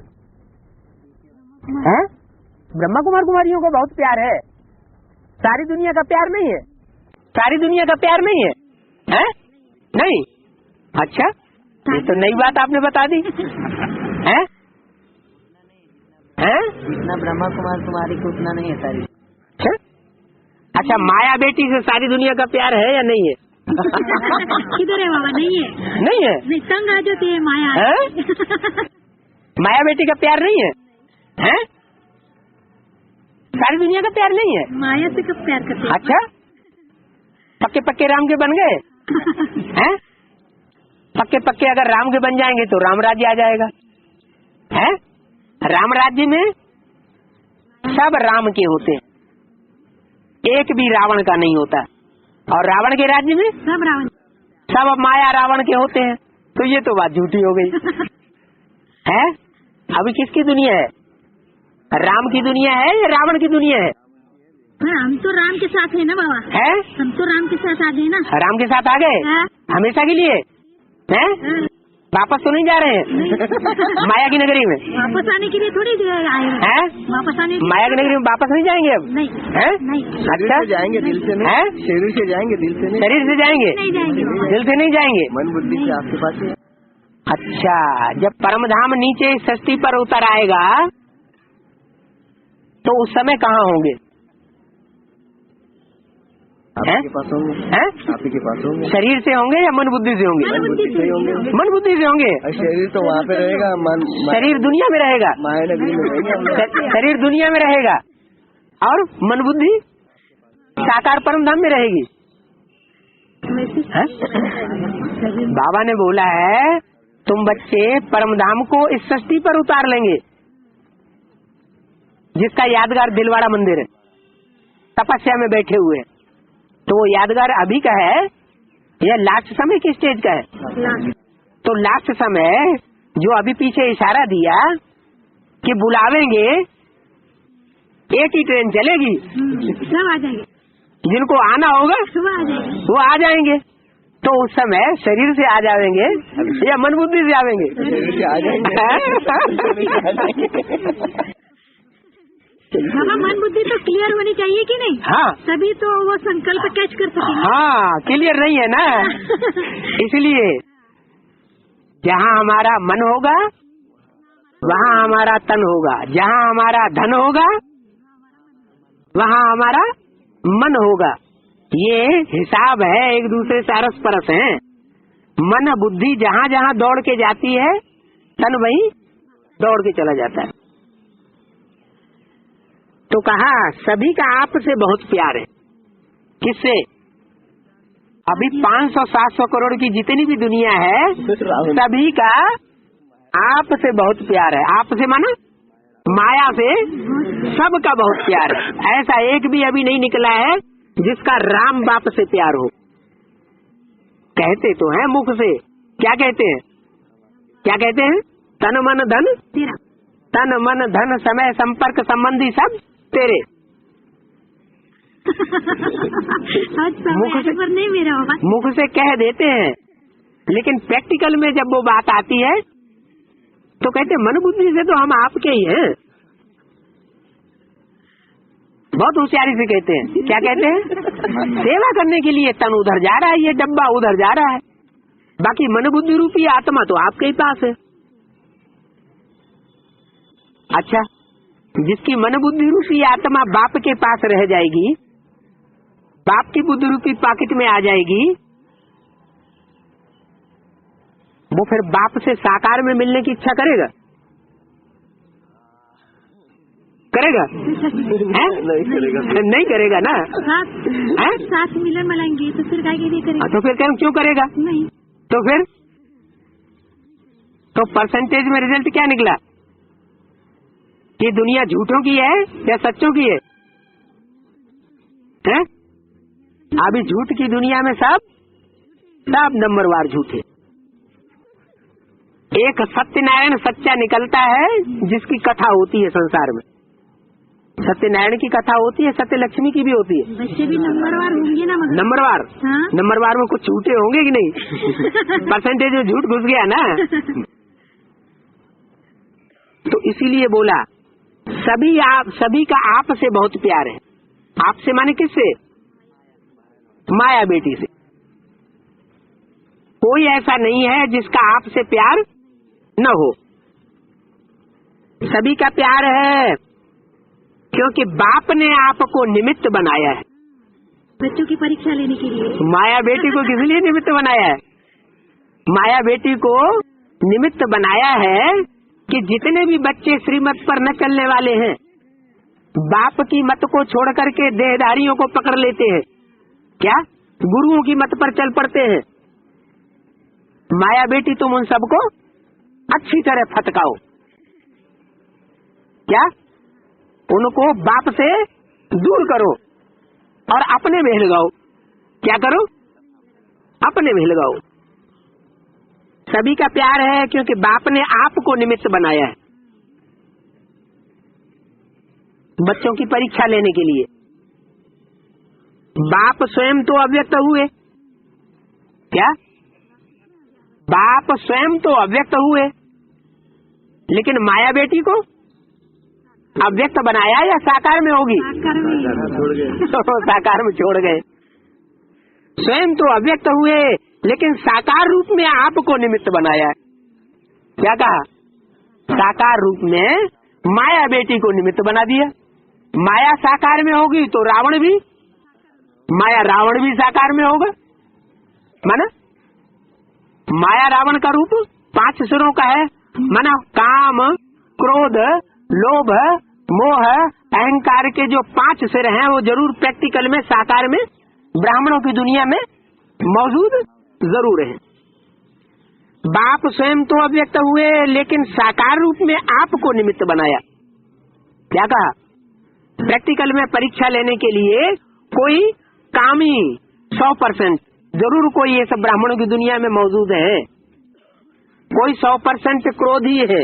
है? ब्रह्मा कुमार कुमारियों को बहुत प्यार है। सारी दुनिया का प्यार नहीं है। सारी दुनिया का प्यार नहीं है, है? नहीं? अच्छा, ये तो नई बात आपने बता दी है? हैं? जितना ब्रह्मा कुमार कुमारी को उतना नहीं है सारी। अच्छा, माया बेटी से सारी दुनिया का प्यार है या नहीं है? किधर है बाबा? नहीं है। नहीं है? नहीं, तंग आ जाती है माया। माया बेटी का प्यार नहीं है? हैं? सारी दुनिया का प्यार नहीं है? माया से कब प्यार करते हैं? अच्छा, पक्के पक्के राम के बन गए हैं? पक्के पक्के अगर राम के बन जाएंगे तो राम राज्य आ जाएगा। है? राम राज्य में सब राम के होते हैं, एक भी रावण का नहीं होता। और रावण के राज्य में सब रावण, सब माया रावण के होते हैं। तो ये तो बात झूठी हो गई है। अभी किसकी दुनिया है? राम की दुनिया है या रावण की दुनिया है? हाँ, हम तो राम के साथ है ना बाबा। है? हम तो राम के साथ आ गए ना। राम के साथ आ गए हमेशा के लिए हैं? वापस तो नहीं जा रहे हैं माया की नगरी में? वापस आने के लिए थोड़ी आए हैं? वापस आने माया की नगरी में वापस नहीं जाएंगे अब? नहीं है? नहीं। अच्छा, जाएंगे दिल से नहीं, शरीर से जाएंगे, दिल से नहीं। शरीर से जाएंगे, नहीं जाएंगे, दिल से नहीं जाएंगे। मन बुद्धि से आपके पास है। अच्छा, जब परम धाम नीचे इस सृष्टि पर उतर आएगा तो उस समय कहाँ होंगे? आपके पास होंगे। हैं? आपके पास होंगे। शरीर से होंगे या मन बुद्धि से होंगे? मन बुद्धि से होंगे। मन बुद्धि से होंगे। शरीर तो वहाँ पे रहेगा, मन शरीर दुनिया में रहेगा। माया नगरी में रहेगा। शरीर दुनिया में रहेगा और मन बुद्धि साकार परम धाम में रहेगी। बाबा ने बोला है तुम बच्चे परम धाम को इस सृष्टि पर उतार लेंगे, जिसका यादगार दिलवाड़ा मंदिर है, तपस्या में बैठे हुए। तो वो यादगार अभी का है या लास्ट समय की स्टेज का है? तो लास्ट समय जो अभी पीछे इशारा दिया कि बुलावेंगे, एक ही ट्रेन चलेगी, सब आ जाएंगे, जिनको आना होगा सब आ जाएंगे, वो आ जाएंगे। तो उस समय शरीर से आ जाएंगे या मन बुद्धि से आवेंगे? शरीर से आ जाएंगे। बाबा, मन बुद्धि तो क्लियर होनी चाहिए कि नहीं? हाँ, तभी तो वो संकल्प कैच कर सकेंगे। हाँ, क्लियर नहीं है ना इसलिए जहाँ हमारा मन होगा वहाँ हमारा तन होगा, जहाँ हमारा धन होगा वहाँ हमारा मन होगा। ये हिसाब है, एक दूसरे से अरस परस है। मन बुद्धि जहाँ जहाँ दौड़ के जाती है, तन वहीं दौड़ के चला जाता है। तो कहा सभी का आप से बहुत प्यार है। किससे? अभी 500-700 करोड़ की जितनी भी दुनिया है, सभी का आप से बहुत प्यार है। आप से माना माया से सबका बहुत प्यार है। ऐसा एक भी अभी नहीं निकला है जिसका राम बाप से प्यार हो। कहते तो हैं मुख से, क्या कहते हैं? क्या कहते हैं? तन मन धन तेरा, तन मन धन समय संपर्क संबंधी सब तेरे। मुख से पर नहीं मेरा बाबा, मुख से कह देते हैं, लेकिन प्रैक्टिकल में जब वो बात आती है तो कहते मन बुद्धि से तो हम आपके ही हैं। बहुत होशियारी से कहते हैं। क्या कहते हैं? सेवा करने के लिए तन उधर जा रहा है, ये डब्बा उधर जा रहा है, बाकी मन बुद्धि रूपी आत्मा तो आपके ही पास है। अच्छा, जिसकी मन बुद्धि रूपी आत्मा बाप के पास रह जाएगी, बाप की बुद्धि रूपी पॉकेट में आ जाएगी, वो फिर बाप से साकार में मिलने की इच्छा करेगा? करेगा? नहीं करेगा ना। साथ मिलन मिलाएंगे तो फिर काय के लिए करेगा? तो फिर क्यों करेगा? नहीं। तो फिर तो परसेंटेज में रिजल्ट क्या निकला? कि दुनिया झूठों की है या सच्चों की है? हैं? अभी झूठ की दुनिया में सब नंबरवार झूठे। एक सत्यनारायण सच्चा निकलता है जिसकी कथा होती है संसार में। सत्यनारायण की कथा होती है, सत्य लक्ष्मी की भी होती है। बच्चे भी नंबरवार होंगे ना? मगर नंबरवार? हाँ? नंबरवार में कुछ झूठे होंगे कि नहीं? परसेंटेज में झूठ घुस गया ना। तो इसीलिए बोला सभी का आप से बहुत प्यार है। आपसे माने किससे? माया बेटी से। कोई ऐसा नहीं है जिसका आपसे प्यार न हो। सभी का प्यार है, क्योंकि बाप ने आपको निमित्त बनाया है। बच्चों की परीक्षा लेने के लिए माया बेटी को किस लिए निमित्त बनाया है? माया बेटी को निमित्त बनाया है कि जितने भी बच्चे श्रीमत पर न चलने वाले हैं, बाप की मत को छोड़ करके देहधारियों को पकड़ लेते हैं, क्या गुरुओं की मत पर चल पड़ते हैं, माया बेटी तुम उन सबको अच्छी तरह फटकाओ। क्या? उनको बाप से दूर करो और अपने में लगाओ। क्या करो? अपने में लगाओ। सभी का प्यार है क्योंकि बाप ने आपको निमित्त बनाया है बच्चों की परीक्षा लेने के लिए। बाप स्वयं तो अव्यक्त हुए। क्या? बाप स्वयं तो अव्यक्त हुए, लेकिन माया बेटी को अव्यक्त बनाया या साकार में होगी? साकार में छोड़ गए। स्वयं तो अव्यक्त हुए, लेकिन साकार रूप में आपको निमित्त बनाया है। क्या कहा? साकार रूप में माया बेटी को निमित्त बना दिया। माया साकार में होगी तो रावण भी, माया रावण भी साकार में होगा। माना माया रावण का रूप 5 सिरों का है। माना काम, क्रोध, लोभ, मोह, अहंकार के जो 5 सिर हैं वो जरूर प्रैक्टिकल में साकार में ब्राह्मणों की दुनिया में मौजूद जरूर है। बाप स्वयं तो अव्यक्त हुए, लेकिन साकार रूप में आपको निमित्त बनाया। क्या कहा? प्रैक्टिकल में परीक्षा लेने के लिए कोई कामी 100% जरूर कोई ये सब ब्राह्मणों की दुनिया में मौजूद है। कोई 100% क्रोधी है,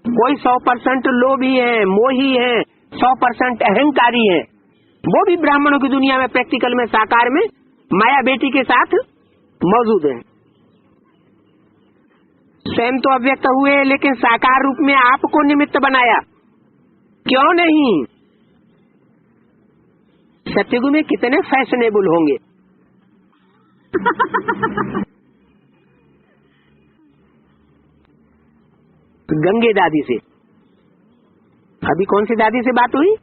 कोई 100% लोभी है, मोही है, 100% अहंकारी है। वो भी ब्राह्मणों की दुनिया में प्रैक्टिकल में साकार में माया बेटी के साथ मौजूद है। स्वयं तो अव्यक्त हुए, लेकिन साकार रूप में आपको निमित्त बनाया। क्यों नहीं? सतयुग में कितने फैशनेबल होंगे। गंगे दादी से, अभी कौन सी दादी से बात हुई?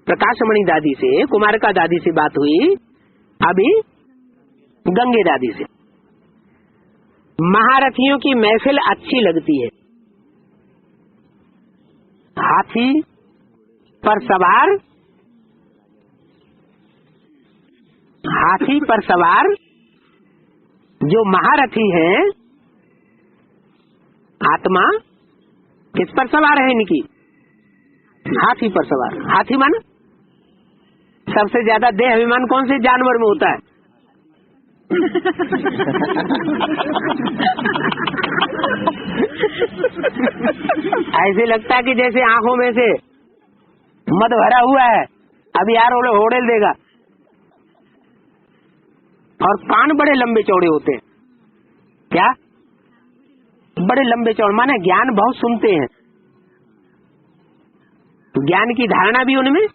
प्रकाशमणि दादी से, कुमारिका दादी से बात हुई, अभी गंगे दादी से। महारथियों की महफिल अच्छी लगती है। हाथी पर सवार, हाथी पर सवार जो महारथी हैं, आत्मा किस पर सवार है इनकी? हाथी पर सवार। हाथी माना सबसे ज्यादा देह अभिमान कौन से जानवर में होता है? ऐसे लगता है कि जैसे आंखों में से मद भरा हुआ है, अभी यार होड़ेल देगा। और कान बड़े लंबे चौड़े होते हैं। क्या? बड़े लंबे चौड़े, माने ज्ञान बहुत सुनते हैं। ज्ञान की धारणा भी उनमें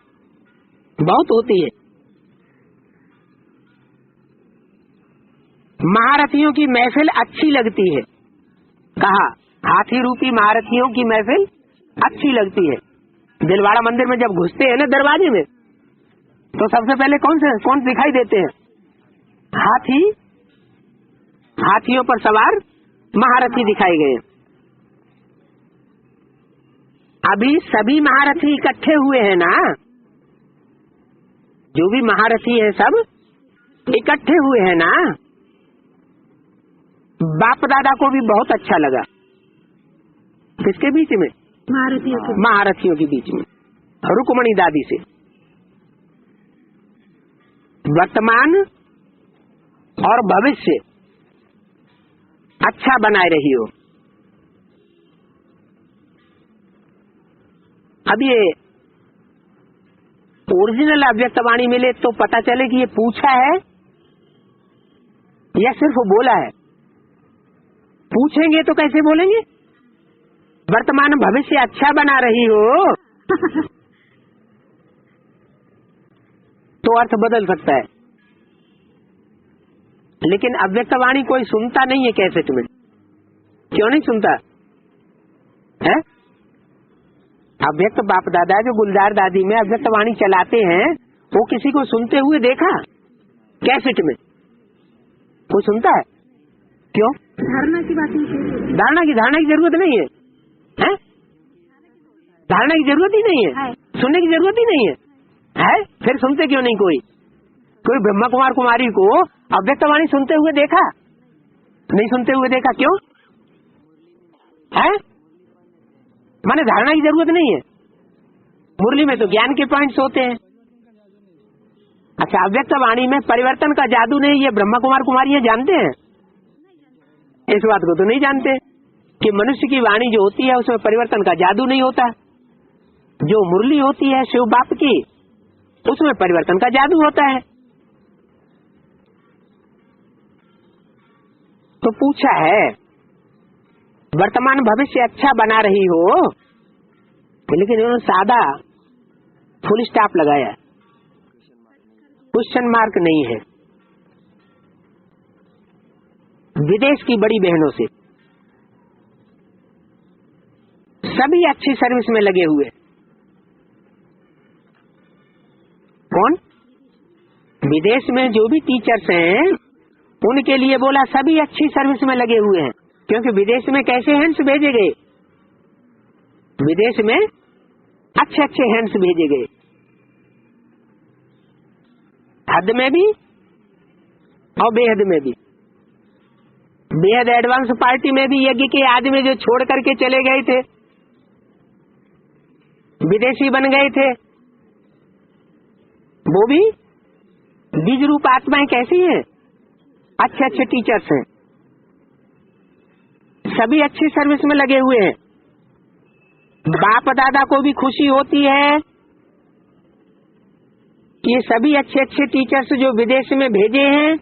बहुत होती है। महारथियों की महफिल अच्छी लगती है। कहा, हाथी रूपी महारथियों की महफिल अच्छी लगती है। दिलवाड़ा मंदिर में जब घुसते हैं ना दरवाजे में, तो सबसे पहले कौन दिखाई देते हैं? हाथी, हाथियों पर सवार महारथी दिखाए गए। अभी सभी महारथी इकट्ठे हुए हैं ना, जो भी महारथी है सब इकट्ठे हुए हैं ना। बाप दादा को भी बहुत अच्छा लगा। किसके बीच में? महारथियों के बीच में, रुक्मणी दादी से। वर्तमान और भविष्य अच्छा बनाए रही हो। अब ये ओरिजिनल अव्यक्तवाणी मिले तो पता चले कि ये पूछा है या सिर्फ बोला है। पूछेंगे तो कैसे बोलेंगे? वर्तमान भविष्य अच्छा बना रही हो तो अर्थ बदल सकता है, लेकिन अव्यक्तवाणी कोई सुनता नहीं है कैसेट में। क्यों नहीं सुनता है? अव्यक्त बाप दादा जो गुलजार दादी में अव्यक्तवाणी चलाते हैं, वो किसी को सुनते हुए देखा कैसेट में? कोई सुनता है? क्यों? धारणा की बात नहीं। धारणा की जरूरत नहीं है, है? धारणा की जरूरत ही नहीं है, सुनने की जरूरत ही नहीं है। फिर सुनते क्यों नहीं? कोई ब्रह्मा कुमार कुमारी को अव्यक्तवाणी सुनते हुए देखा? नहीं सुनते हुए देखा, क्यों है? माने धारणा की जरूरत नहीं है। मुरली में तो ज्ञान के पॉइंट्स होते हैं। अच्छा, अव्यक्तवाणी में परिवर्तन का जादू नहीं, ये ब्रह्मा कुमार कुमारी जानते हैं? इस बात को तो नहीं जानते कि मनुष्य की वाणी जो होती है उसमें परिवर्तन का जादू नहीं होता। जो मुरली होती है शिव बाप की, उसमें परिवर्तन का जादू होता है। तो पूछा है, वर्तमान भविष्य अच्छा बना रही हो, लेकिन उन्होंने सादा फुल स्टॉप लगाया, क्वेश्चन मार्क नहीं है। विदेश की बड़ी बहनों से सभी अच्छी सर्विस में लगे हुए। कौन? विदेश में जो भी टीचर्स हैं उनके लिए बोला सभी अच्छी सर्विस में लगे हुए हैं, क्योंकि विदेश में कैसे हैंड्स भेजे गए? विदेश में अच्छे अच्छे हैंड्स भेजे गए, हद में भी और बेहद में भी। बेहद एडवांस पार्टी में भी यज्ञ के आदमी जो छोड़ करके चले गए थे, विदेशी बन गए थे, वो भी बीज रूप आत्माएं कैसी हैं? अच्छे अच्छे टीचर्स हैं, सभी अच्छी सर्विस में लगे हुए हैं। बाप दादा को भी खुशी होती है कि ये सभी अच्छे अच्छे टीचर्स जो विदेश में भेजे हैं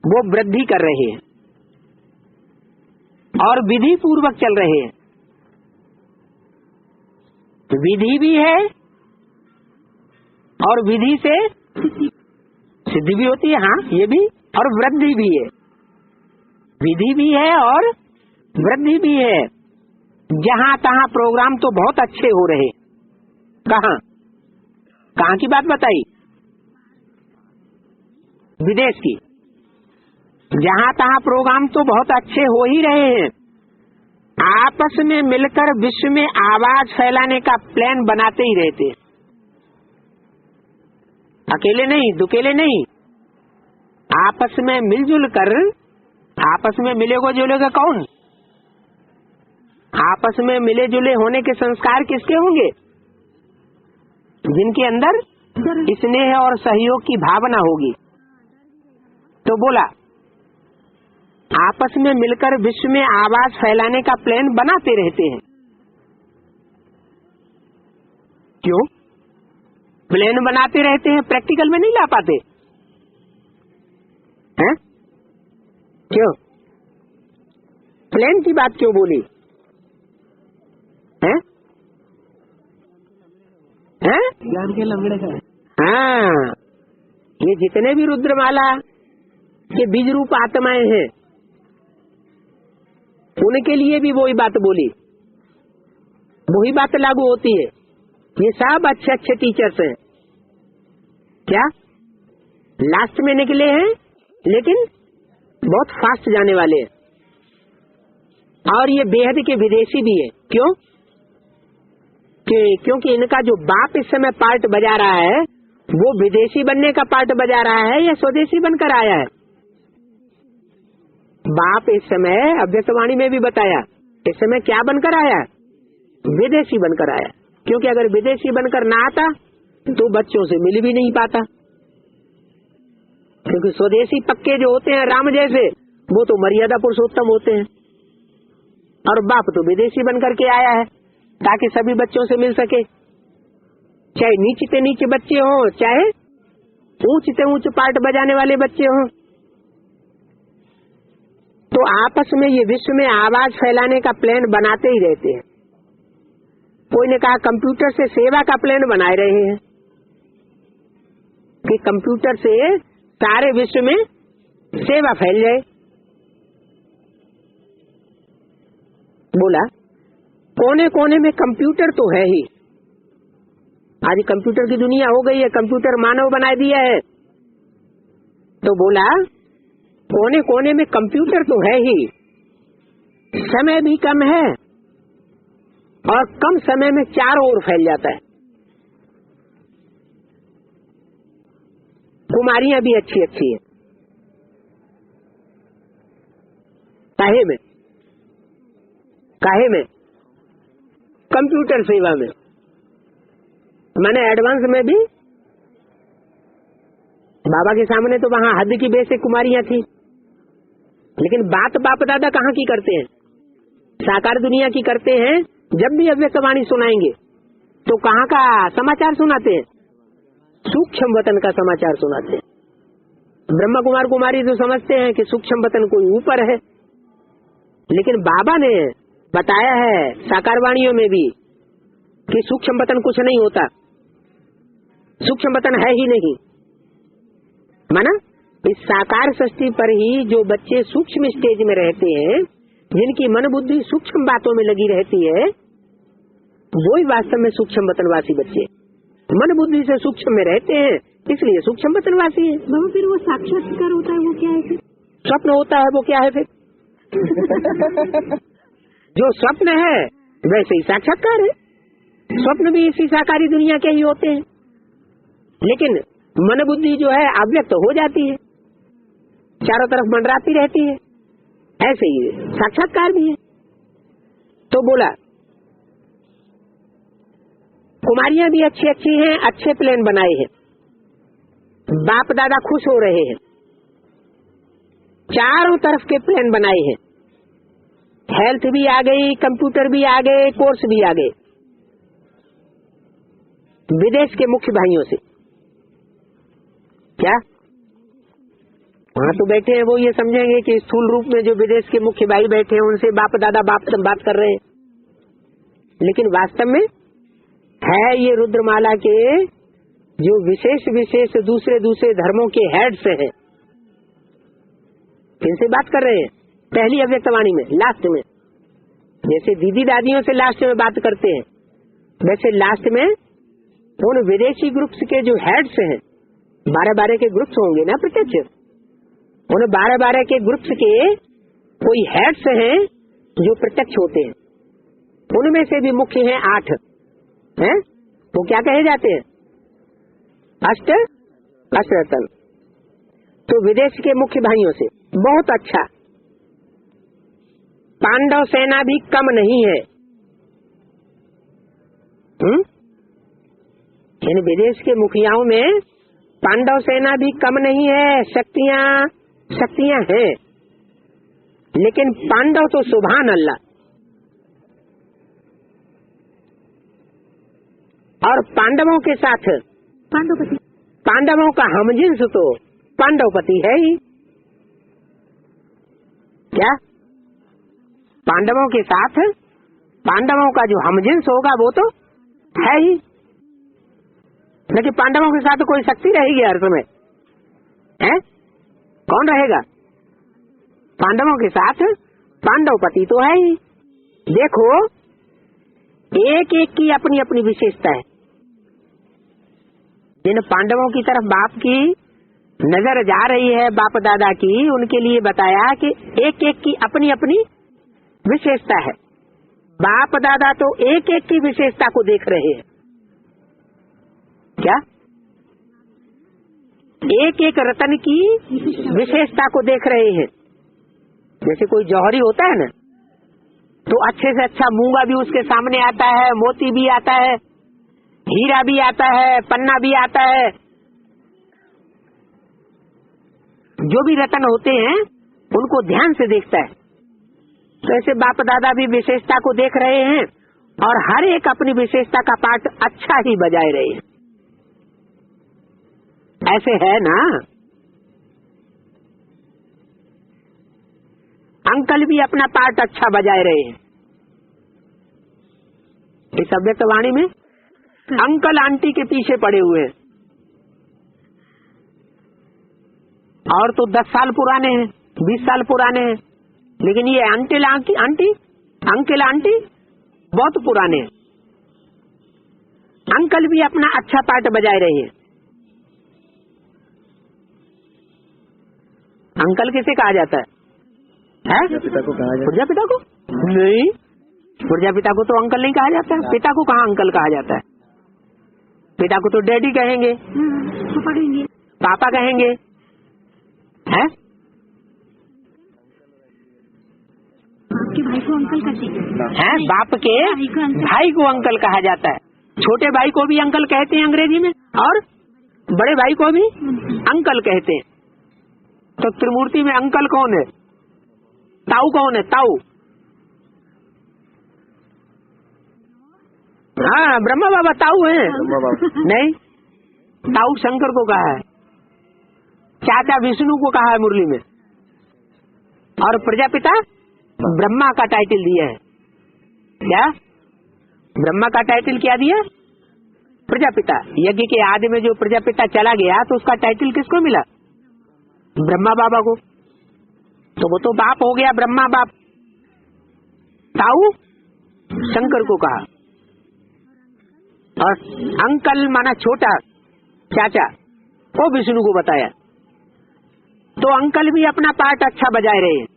वो वृद्धि कर रहे हैं और विधि पूर्वक चल रहे हैं। विधि भी है और विधि से सिद्धि भी होती है, हाँ ये भी, और वृद्धि भी है। विधि भी है और वृद्धि भी है। जहां तहां प्रोग्राम तो बहुत अच्छे हो रहे। कहाँ की बात बताई? विदेश की। जहां तहां प्रोग्राम तो बहुत अच्छे हो ही रहे हैं। आपस में मिलकर विश्व में आवाज फैलाने का प्लान बनाते ही रहते, अकेले नहीं दुकेले नहीं, आपस में मिलजुल कर। आपस में मिलेगा जुलेगा कौन? आपस में मिले जुले होने के संस्कार किसके होंगे? जिनके अंदर स्नेह और सहयोग की भावना होगी। तो बोला आपस में मिलकर विश्व में आवाज फैलाने का प्लान बनाते रहते हैं। क्यों प्लान बनाते रहते हैं? प्रैक्टिकल में नहीं ला पाते हैं? क्यों प्लान की बात क्यों बोली है? ज्ञान के लंगड़े का है। हाँ, ये जितने भी रुद्रमाला के बीज रूप आत्माएं हैं उनके लिए भी वही बात बोली, वही बात लागू होती है। ये सब अच्छे अच्छे टीचर्स हैं, क्या लास्ट में निकले हैं लेकिन बहुत फास्ट जाने वाले हैं। और ये बेहद के विदेशी भी है। क्यों? क्योंकि इनका जो बाप इस समय पार्ट बजा रहा है वो विदेशी बनने का पार्ट बजा रहा है या स्वदेशी बनकर आया है। बाप इस समय अव्यक्तवाणी में भी बताया, इस समय क्या बनकर आया? विदेशी बनकर आया। क्योंकि अगर विदेशी बनकर ना आता तो बच्चों से मिल भी नहीं पाता। क्योंकि स्वदेशी पक्के जो होते हैं राम जैसे, वो तो मर्यादा पुरुषोत्तम होते हैं। और बाप तो विदेशी बनकर के आया है ताकि सभी बच्चों से मिल सके, चाहे नीचे से नीचे बच्चे हों, चाहे ऊंच से ऊंच पार्ट बजाने वाले बच्चे हों। तो आपस में ये विश्व में आवाज फैलाने का प्लान बनाते ही रहते हैं। कोई ने कहा कंप्यूटर से सेवा का प्लान बनाए रहे हैं कि कंप्यूटर से सारे विश्व में सेवा फैल जाए। बोला कोने कोने में कंप्यूटर तो है ही। आज कंप्यूटर की दुनिया हो गई है, कंप्यूटर मानव बनाए दिया है। तो बोला कोने कोने में कंप्यूटर तो है ही, समय भी कम है और कम समय में चारों ओर फैल जाता है। कुमारियां भी अच्छी अच्छी है। काहे में कंप्यूटर सेवा में, मैंने एडवांस में भी बाबा के सामने तो वहां हद की बेसिक कुमारियां थी, लेकिन बात बाप दादा कहाँ की करते हैं? साकार दुनिया की करते हैं। जब भी अव्यक्तवाणी सुनाएंगे तो कहाँ का समाचार सुनाते हैं? सूक्ष्म वतन का समाचार सुनाते हैं। ब्रह्मा कुमार कुमारी तो समझते हैं कि सूक्ष्म वतन कोई ऊपर है, लेकिन बाबा ने बताया है साकार वाणियों में भी कि सूक्ष्म वतन कुछ नहीं होता, सूक्ष्म वतन है ही नहीं। माना इस साकार सृष्टि पर ही जो बच्चे सूक्ष्म स्टेज में रहते हैं, जिनकी मन बुद्धि सूक्ष्म बातों में लगी रहती है, वो ही वास्तव में सूक्ष्म वतनवासी बच्चे। मन बुद्धि से सूक्ष्म में रहते हैं, इसलिए सूक्ष्म वतनवासी है। बाबा फिर वो साक्षात्कार होता है, वो क्या है फिर? स्वप्न होता है, वो क्या है फिर? जो स्वप्न है वैसे ही साक्षात्कार है। स्वप्न भी इसी साकारी दुनिया के ही होते हैं, लेकिन मन बुद्धि जो है अव्यक्त हो जाती है, चारों तरफ मंडराती रहती है। ऐसे ही साक्षात्कार भी है। तो बोला कुमारियां भी अच्छी अच्छी हैं, अच्छे प्लान बनाए हैं, बाप दादा खुश हो रहे हैं, चारों तरफ के प्लान बनाए हैं। हेल्थ भी आ गई, कंप्यूटर भी आ गए, कोर्स भी आ गए विदेश के मुख्य भाइयों से। क्या वहां तो बैठे हैं, वो ये समझेंगे कि स्थूल रूप में जो विदेश के मुख्य भाई बैठे हैं उनसे बाप दादा बात कर रहे हैं, लेकिन वास्तव में है ये रुद्रमाला के जो विशेष विशेष दूसरे दूसरे धर्मों के हेड्स हैं, इनसे बात कर रहे हैं। पहली अव्यक्तवाणी में लास्ट में, जैसे दीदी दादियों से लास्ट में बात करते हैं, वैसे लास्ट में उन विदेशी ग्रुप्स के जो हेड्स हैं, 12 के ग्रुप्स होंगे ना प्रत्यक्ष, उन 12 के ग्रुप्स के कोई हेड्स हैं जो प्रत्यक्ष होते हैं, उनमें से भी मुख्य हैं 8 हैं। वो क्या कहे जाते हैं? अष्टरतन। तो विदेश के मुख्य भाइयों से बहुत अच्छा। पांडव सेना भी कम नहीं है। इन विदेश के मुखियाओं में पांडव सेना भी कम नहीं है। शक्तियां हैं, लेकिन पांडव तो सुभान अल्लाह। और पांडवों के साथ पांडवों का हमजिन्स तो पांडवपति है ही। क्या पांडवों के साथ पांडवों का जो हमजिन्स होगा वो तो है ही। न कि पांडवों के साथ कोई शक्ति रहेगी हर समय, है? कौन रहेगा? पांडवों के साथ पांडवपति तो है ही। देखो, एक एक की अपनी अपनी विशेषता है। जिन पांडवों की तरफ बाप की नजर जा रही है, बाप दादा की, उनके लिए बताया कि एक एक की अपनी अपनी विशेषता है। बाप दादा तो एक एक की विशेषता को देख रहे हैं। क्या? एक एक रतन की विशेषता को देख रहे हैं। जैसे कोई जौहरी होता है ना, तो अच्छे से अच्छा मूंगा भी उसके सामने आता है, मोती भी आता है, हीरा भी आता है, पन्ना भी आता है। जो भी रतन होते हैं उनको ध्यान से देखता है। तो ऐसे बाप दादा भी विशेषता को देख रहे हैं और हर एक अपनी विशेषता का पाठ अच्छा ही बजाए रहे हैं। ऐसे है ना? अंकल भी अपना पार्ट अच्छा बजाए रहे हैं। इस अव्यक्तवाणी में अंकल आंटी के पीछे पड़े हुए हैं, और तो 10 साल पुराने हैं, 20 साल पुराने हैं, लेकिन ये अंकल आंटी बहुत पुराने हैं। अंकल भी अपना अच्छा पार्ट बजाए रहे हैं। अंकल किसे कहा जाता है? पिता को कहा जाता है। प्रजापिता को नहीं, प्रजापिता को तो अंकल नहीं कहा जाता। पिता को कहाँ अंकल कहा जाता है? पिता को तो डैडी कहेंगे, पढ़ेंगे, पापा कहेंगे, हैं? आपके भाई को अंकल कहते हैं? बाप के भाई को अंकल कहा जाता है। छोटे भाई को भी अंकल कहते हैं अंग्रेजी में, और बड़े भाई को भी अंकल कहते हैं। तो त्रिमूर्ति में अंकल कौन है? ताऊ कौन है? ताऊ, हाँ, ब्रह्मा बाबा ताऊ है। नहीं, ताऊ शंकर को कहा है, चाचा विष्णु को कहा है मुरली में, और प्रजापिता ब्रह्मा का टाइटल दिया है। क्या? ब्रह्मा का टाइटल क्या दिया? प्रजापिता। यज्ञ के आदि में जो प्रजापिता चला गया तो उसका टाइटल किसको मिला? ब्रह्मा बाबा को। तो वो तो बाप हो गया, ब्रह्मा बाप। ताऊ शंकर को कहा, और अंकल माना छोटा चाचा, वो विष्णु को बताया। तो अंकल भी अपना पार्ट अच्छा बजाए रहे हैं,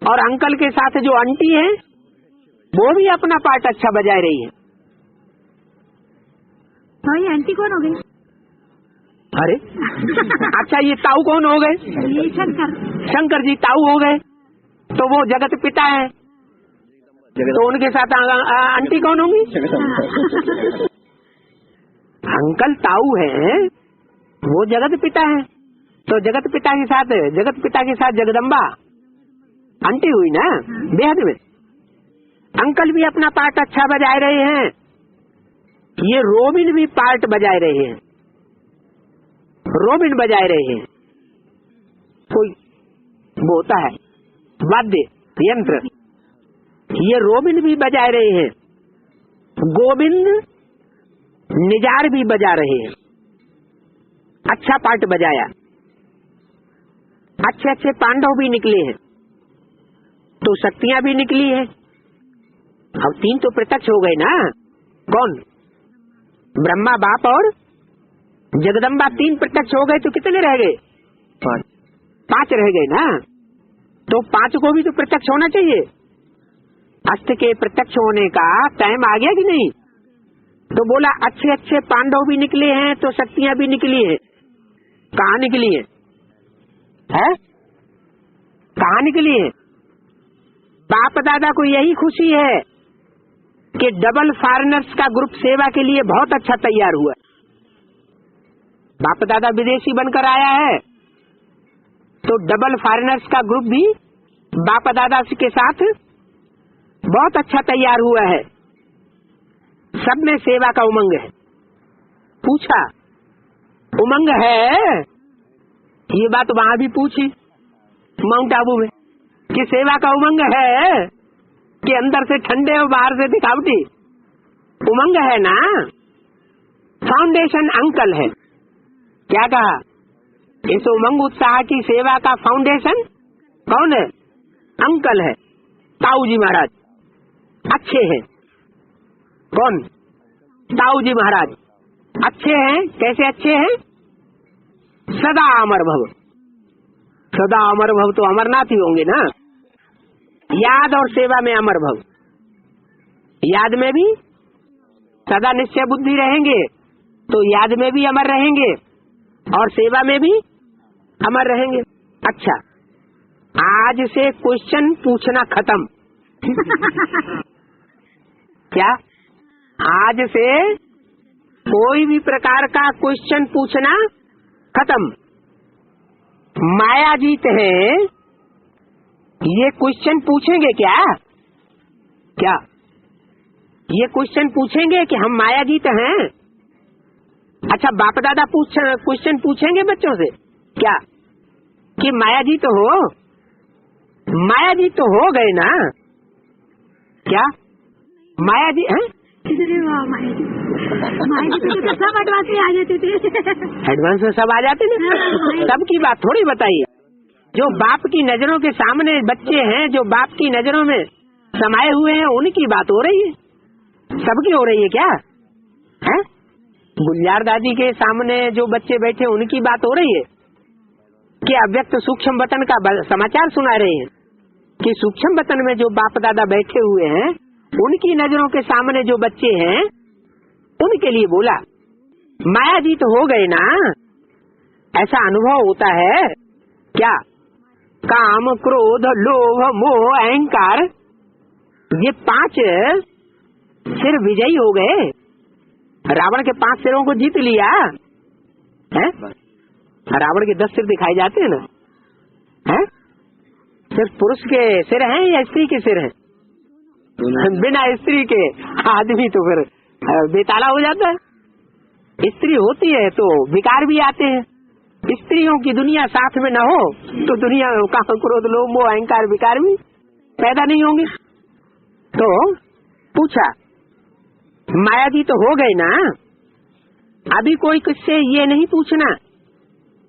और अंकल के साथ जो आंटी है वो भी अपना पार्ट अच्छा बजाए रही है। भाई आंटी कौन हो गई? अरे अच्छा, ये ताऊ कौन हो गए? ये शंकर जी ताऊ हो गए। तो वो जगत पिता है, तो उनके साथ आंटी कौन होंगी? अंकल ताऊ है, वो जगत पिता है, तो जगत पिता के साथ जगदम्बा आंटी हुई ना बेहद में। अंकल भी अपना पार्ट अच्छा बजाए रहे हैं, ये रोबिन भी पार्ट बजाए रहे हैं, रोबिन बजाए रहे हैं। कोई वो होता है वाद्य यंत्र, ये रोबिन भी बजाए रहे हैं, गोविंद निजार भी बजा रहे हैं। अच्छा पार्ट बजाया, अच्छे अच्छे पांडव भी निकले हैं, तो शक्तियां भी निकली है। अब 3 तो प्रत्यक्ष हो गए ना। कौन? ब्रह्मा बाप और जगदम्बा 3 प्रत्यक्ष हो गए, तो कितने रह गए? 5 रह गए ना। तो 5 को भी तो प्रत्यक्ष होना चाहिए। अस्त के प्रत्यक्ष होने का टाइम आ गया कि नहीं? तो बोला अच्छे अच्छे पांडव भी निकले हैं, तो शक्तियां भी निकली है। कहाँ निकली है? कहाँ निकली है? बाप दादा को यही खुशी है कि डबल फॉरेनर्स का ग्रुप सेवा के लिए बहुत अच्छा तैयार हुआ। बाप दादा विदेशी बनकर आया है, तो डबल फॉरेनर्स का ग्रुप भी बाप दादा के साथ बहुत अच्छा तैयार हुआ है। सब में सेवा का उमंग है। पूछा उमंग है, ये बात वहां भी पूछी माउंट आबू में, कि सेवा का उमंग है कि अंदर से ठंडे और बाहर से दिखावटी? उमंग है ना। फाउंडेशन अंकल है। क्या कहा? इस उमंग उत्साह की सेवा का फाउंडेशन कौन है? अंकल है, ताऊ जी महाराज। अच्छे हैं। कौन? ताऊ जी महाराज अच्छे हैं। कैसे अच्छे हैं? सदा अमर भव। सदा अमर भव तो अमरनाथ ही होंगे ना। याद और सेवा में अमर भव। याद में भी सदा निश्चय बुद्धि रहेंगे तो याद में भी अमर रहेंगे और सेवा में भी अमर रहेंगे। अच्छा, आज से क्वेश्चन पूछना खत्म। क्या? आज से कोई भी प्रकार का क्वेश्चन पूछना खत्म। मायाजीत है, ये क्वेश्चन पूछेंगे क्या? क्या ये क्वेश्चन पूछेंगे कि हम मायाजीत हैं? अच्छा, बाप दादा क्वेश्चन पूछेंगे बच्चों से क्या कि मायाजीत हो? मायाजीत तो हो गए ना। क्या मायाजी हैं? तो सब एडवांस में आ जाते थे। एडवांस में सब आ जाते ना। सबकी बात थोड़ी बताइए। जो बाप की नजरों के सामने बच्चे हैं, जो बाप की नजरों में समाये हुए हैं, उनकी बात हो रही है। सबकी हो रही है क्या? है गुलजार दादी के सामने जो बच्चे बैठे उनकी बात हो रही है कि अव्यक्त सूक्ष्म वतन का समाचार सुना रहे हैं कि सूक्ष्म वतन में जो बाप दादा बैठे हुए हैं उनकी नजरों के सामने जो बच्चे हैं उनके लिए बोला। मायाजीत हो गए ना, ऐसा अनुभव होता है क्या? काम, क्रोध, लोभ, मोह, अहंकार, ये 5 सिर विजयी हो गए। रावण के 5 सिरों को जीत लिया है। रावण के 10 सिर दिखाई जाते हैं ना। है सिर्फ पुरुष के सिर हैं या स्त्री के सिर हैं? बिना स्त्री के आदमी तो फिर बेताला हो जाता है। स्त्री होती है तो विकार भी आते हैं। स्त्रियों की दुनिया साथ में न हो तो दुनिया में काम, क्रोध, लोभ, मोह, अहंकार, विकार भी पैदा नहीं होंगे। तो पूछा, मायाजी तो हो गए ना। अभी कोई किससे ये नहीं पूछना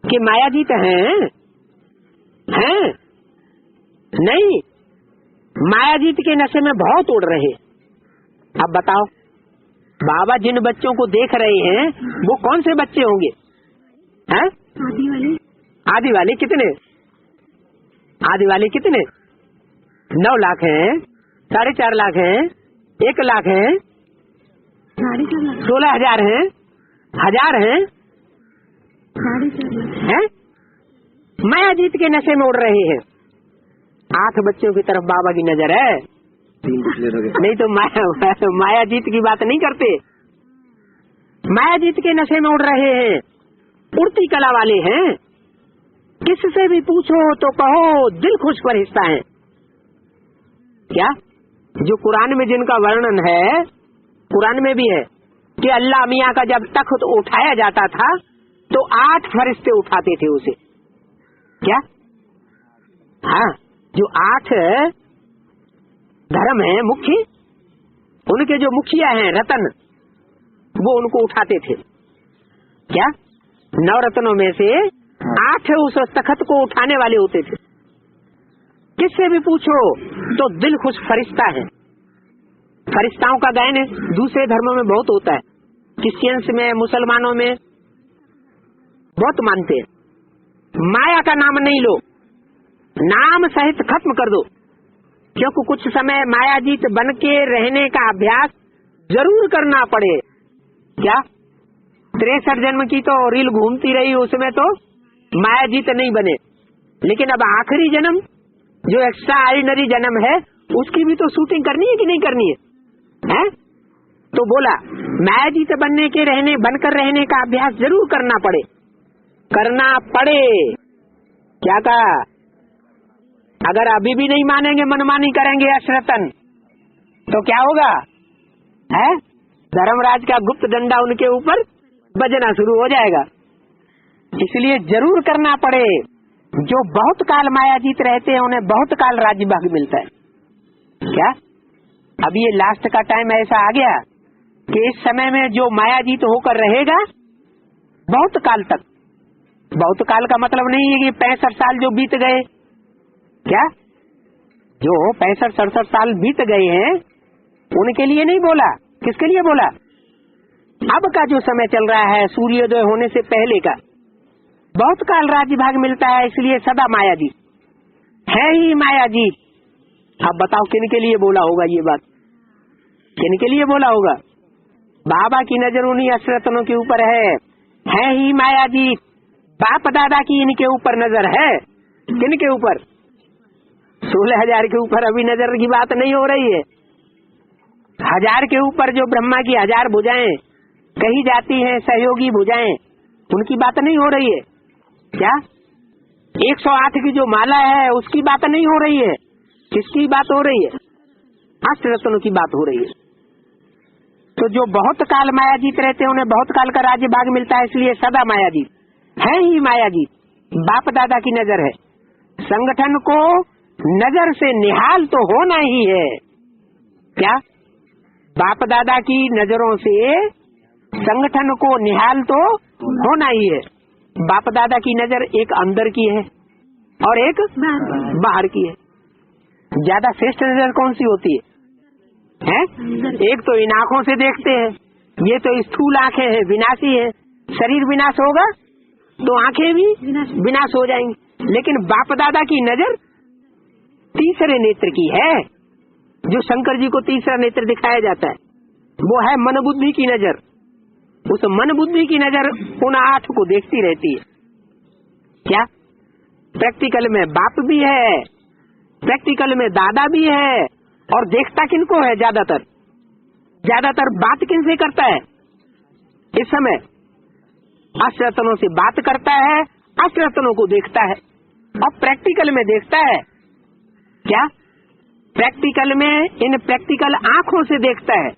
कि मायाजी तो हैं? नहीं, मायाजीत के नशे में बहुत उड़ रहे। अब बताओ, बाबा जिन बच्चों को देख रहे हैं वो कौन से बच्चे होंगे? हैं? आदि वाले कितने? आदि वाले कितने? 9 लाख हैं, 4.5 लाख हैं, 1 लाख हैं, 16,000 हैं, 1000 हैं, हैं? मायाजीत के नशे में उड़ रहे हैं। 8 बच्चों की तरफ बाबा की नजर है। नहीं तो मायाजीत की बात नहीं करते। मायाजीत के नशे में उड़ रहे हैं, उड़ती कला वाले हैं। किससे भी पूछो तो कहो दिल खुश पर हिस्सा है। क्या? जो कुरान में जिनका वर्णन है, कुरान में भी है कि अल्लाह मियाँ का जब तख्त उठाया जाता था तो 8 फरिश्ते उठाते थे उसे। क्या? हाँ, जो 8 धर्म है मुख्य, उनके जो मुखिया हैं रतन, वो उनको उठाते थे। क्या? 9 रत्नों में से 8 उस तख्त को उठाने वाले होते थे। किससे भी पूछो तो दिल खुश फरिश्ता है। फरिश्ताओं का गायन दूसरे धर्मों में बहुत होता है। क्रिश्चियंस में, मुसलमानों में बहुत मानते हैं। माया का नाम नहीं लो, नाम सहित खत्म कर दो, क्योंकि कुछ समय मायाजीत बन के रहने का अभ्यास जरूर करना पड़े। क्या? 63 जन्म की तो रील घूमती रही, उसमें तो मायाजीत नहीं बने। लेकिन अब आखिरी जन्म जो एक्स्ट्रा ऑर्डिनरी जन्म है उसकी भी तो शूटिंग करनी है कि नहीं करनी है? तो बोला मायाजीत बनकर रहने का अभ्यास जरूर करना पड़े। करना पड़े। क्या कहा? अगर अभी भी नहीं मानेंगे, मनमानी करेंगे अश्रतन, तो क्या होगा? है धर्मराज का गुप्त डंडा उनके ऊपर बजना शुरू हो जाएगा। इसलिए जरूर करना पड़े। जो बहुत काल मायाजीत रहते हैं उन्हें बहुत काल राज्य भाग मिलता है। क्या? अब ये लास्ट का टाइम ऐसा आ गया कि इस समय में जो मायाजीत होकर रहेगा बहुत काल तक। बहुत काल का मतलब नहीं है कि 65 साल जो बीत गए, क्या जो 65-67 साल बीत गए हैं उनके लिए नहीं बोला। किसके लिए बोला? अब का जो समय चल रहा है सूर्योदय होने से पहले का, बहुत काल राज्य भाग मिलता है, इसलिए सदा मायाजीत है ही मायाजीत। अब बताओ किन के लिए बोला होगा ये बात? किन के लिए बोला होगा? बाबा की नजर उन्हीं अष्टरत्नों के ऊपर है ही मायाजीत। बाप दादा की इनके ऊपर नजर है। किन के ऊपर? 16,000 के ऊपर अभी नजर की बात नहीं हो रही है। 1000 के ऊपर जो ब्रह्मा की 1000 भुजाएं कही जाती हैं, सहयोगी भुजाएं, उनकी बात नहीं हो रही है क्या? 108 की जो माला है उसकी बात नहीं हो रही है। किसकी बात हो रही है? अष्टरत्नों की बात हो रही है। तो जो बहुत काल मायाजीत रहते हैं उन्हें बहुत काल का राज्य भाग मिलता है, इसलिए सदा मायाजीत है ही मायाजीत। बाप दादा की नजर है। संगठन को नजर से निहाल तो होना ही है। क्या? बाप दादा की नजरों से संगठन को निहाल तो होना ही है। बाप दादा की नजर एक अंदर की है और एक बाहर की है। ज्यादा श्रेष्ठ नजर कौन सी होती है? एक तो इन आँखों से देखते हैं, ये तो स्थूल आँखें हैं, विनाशी है। शरीर विनाश होगा तो आँखें भी विनाश हो जाएंगी। लेकिन बाप दादा की नजर तीसरे नेत्र की है। जो शंकर जी को तीसरा नेत्र दिखाया जाता है वो है मन बुद्धि की नजर। उस मन बुद्धि की नजर उन 8 को देखती रहती है। क्या? प्रैक्टिकल में बाप भी है, प्रैक्टिकल में दादा भी है, और देखता किनको है? ज्यादातर बात किनसे करता है इस समय? अष्टरत्नों से बात करता है, अष्टरत्नों को देखता है और प्रैक्टिकल में देखता है। क्या? प्रैक्टिकल में इन प्रैक्टिकल आंखों से देखता है।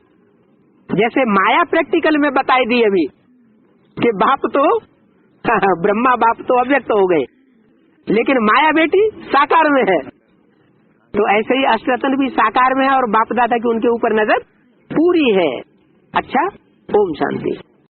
जैसे माया प्रैक्टिकल में बताई दी अभी कि बाप तो ब्रह्मा बाप तो अव्यक्त हो गए, लेकिन माया बेटी साकार में है। तो ऐसे ही अष्टरत्न भी साकार में है और बाप दादा की उनके ऊपर नजर पूरी है। अच्छा, ओम शांति।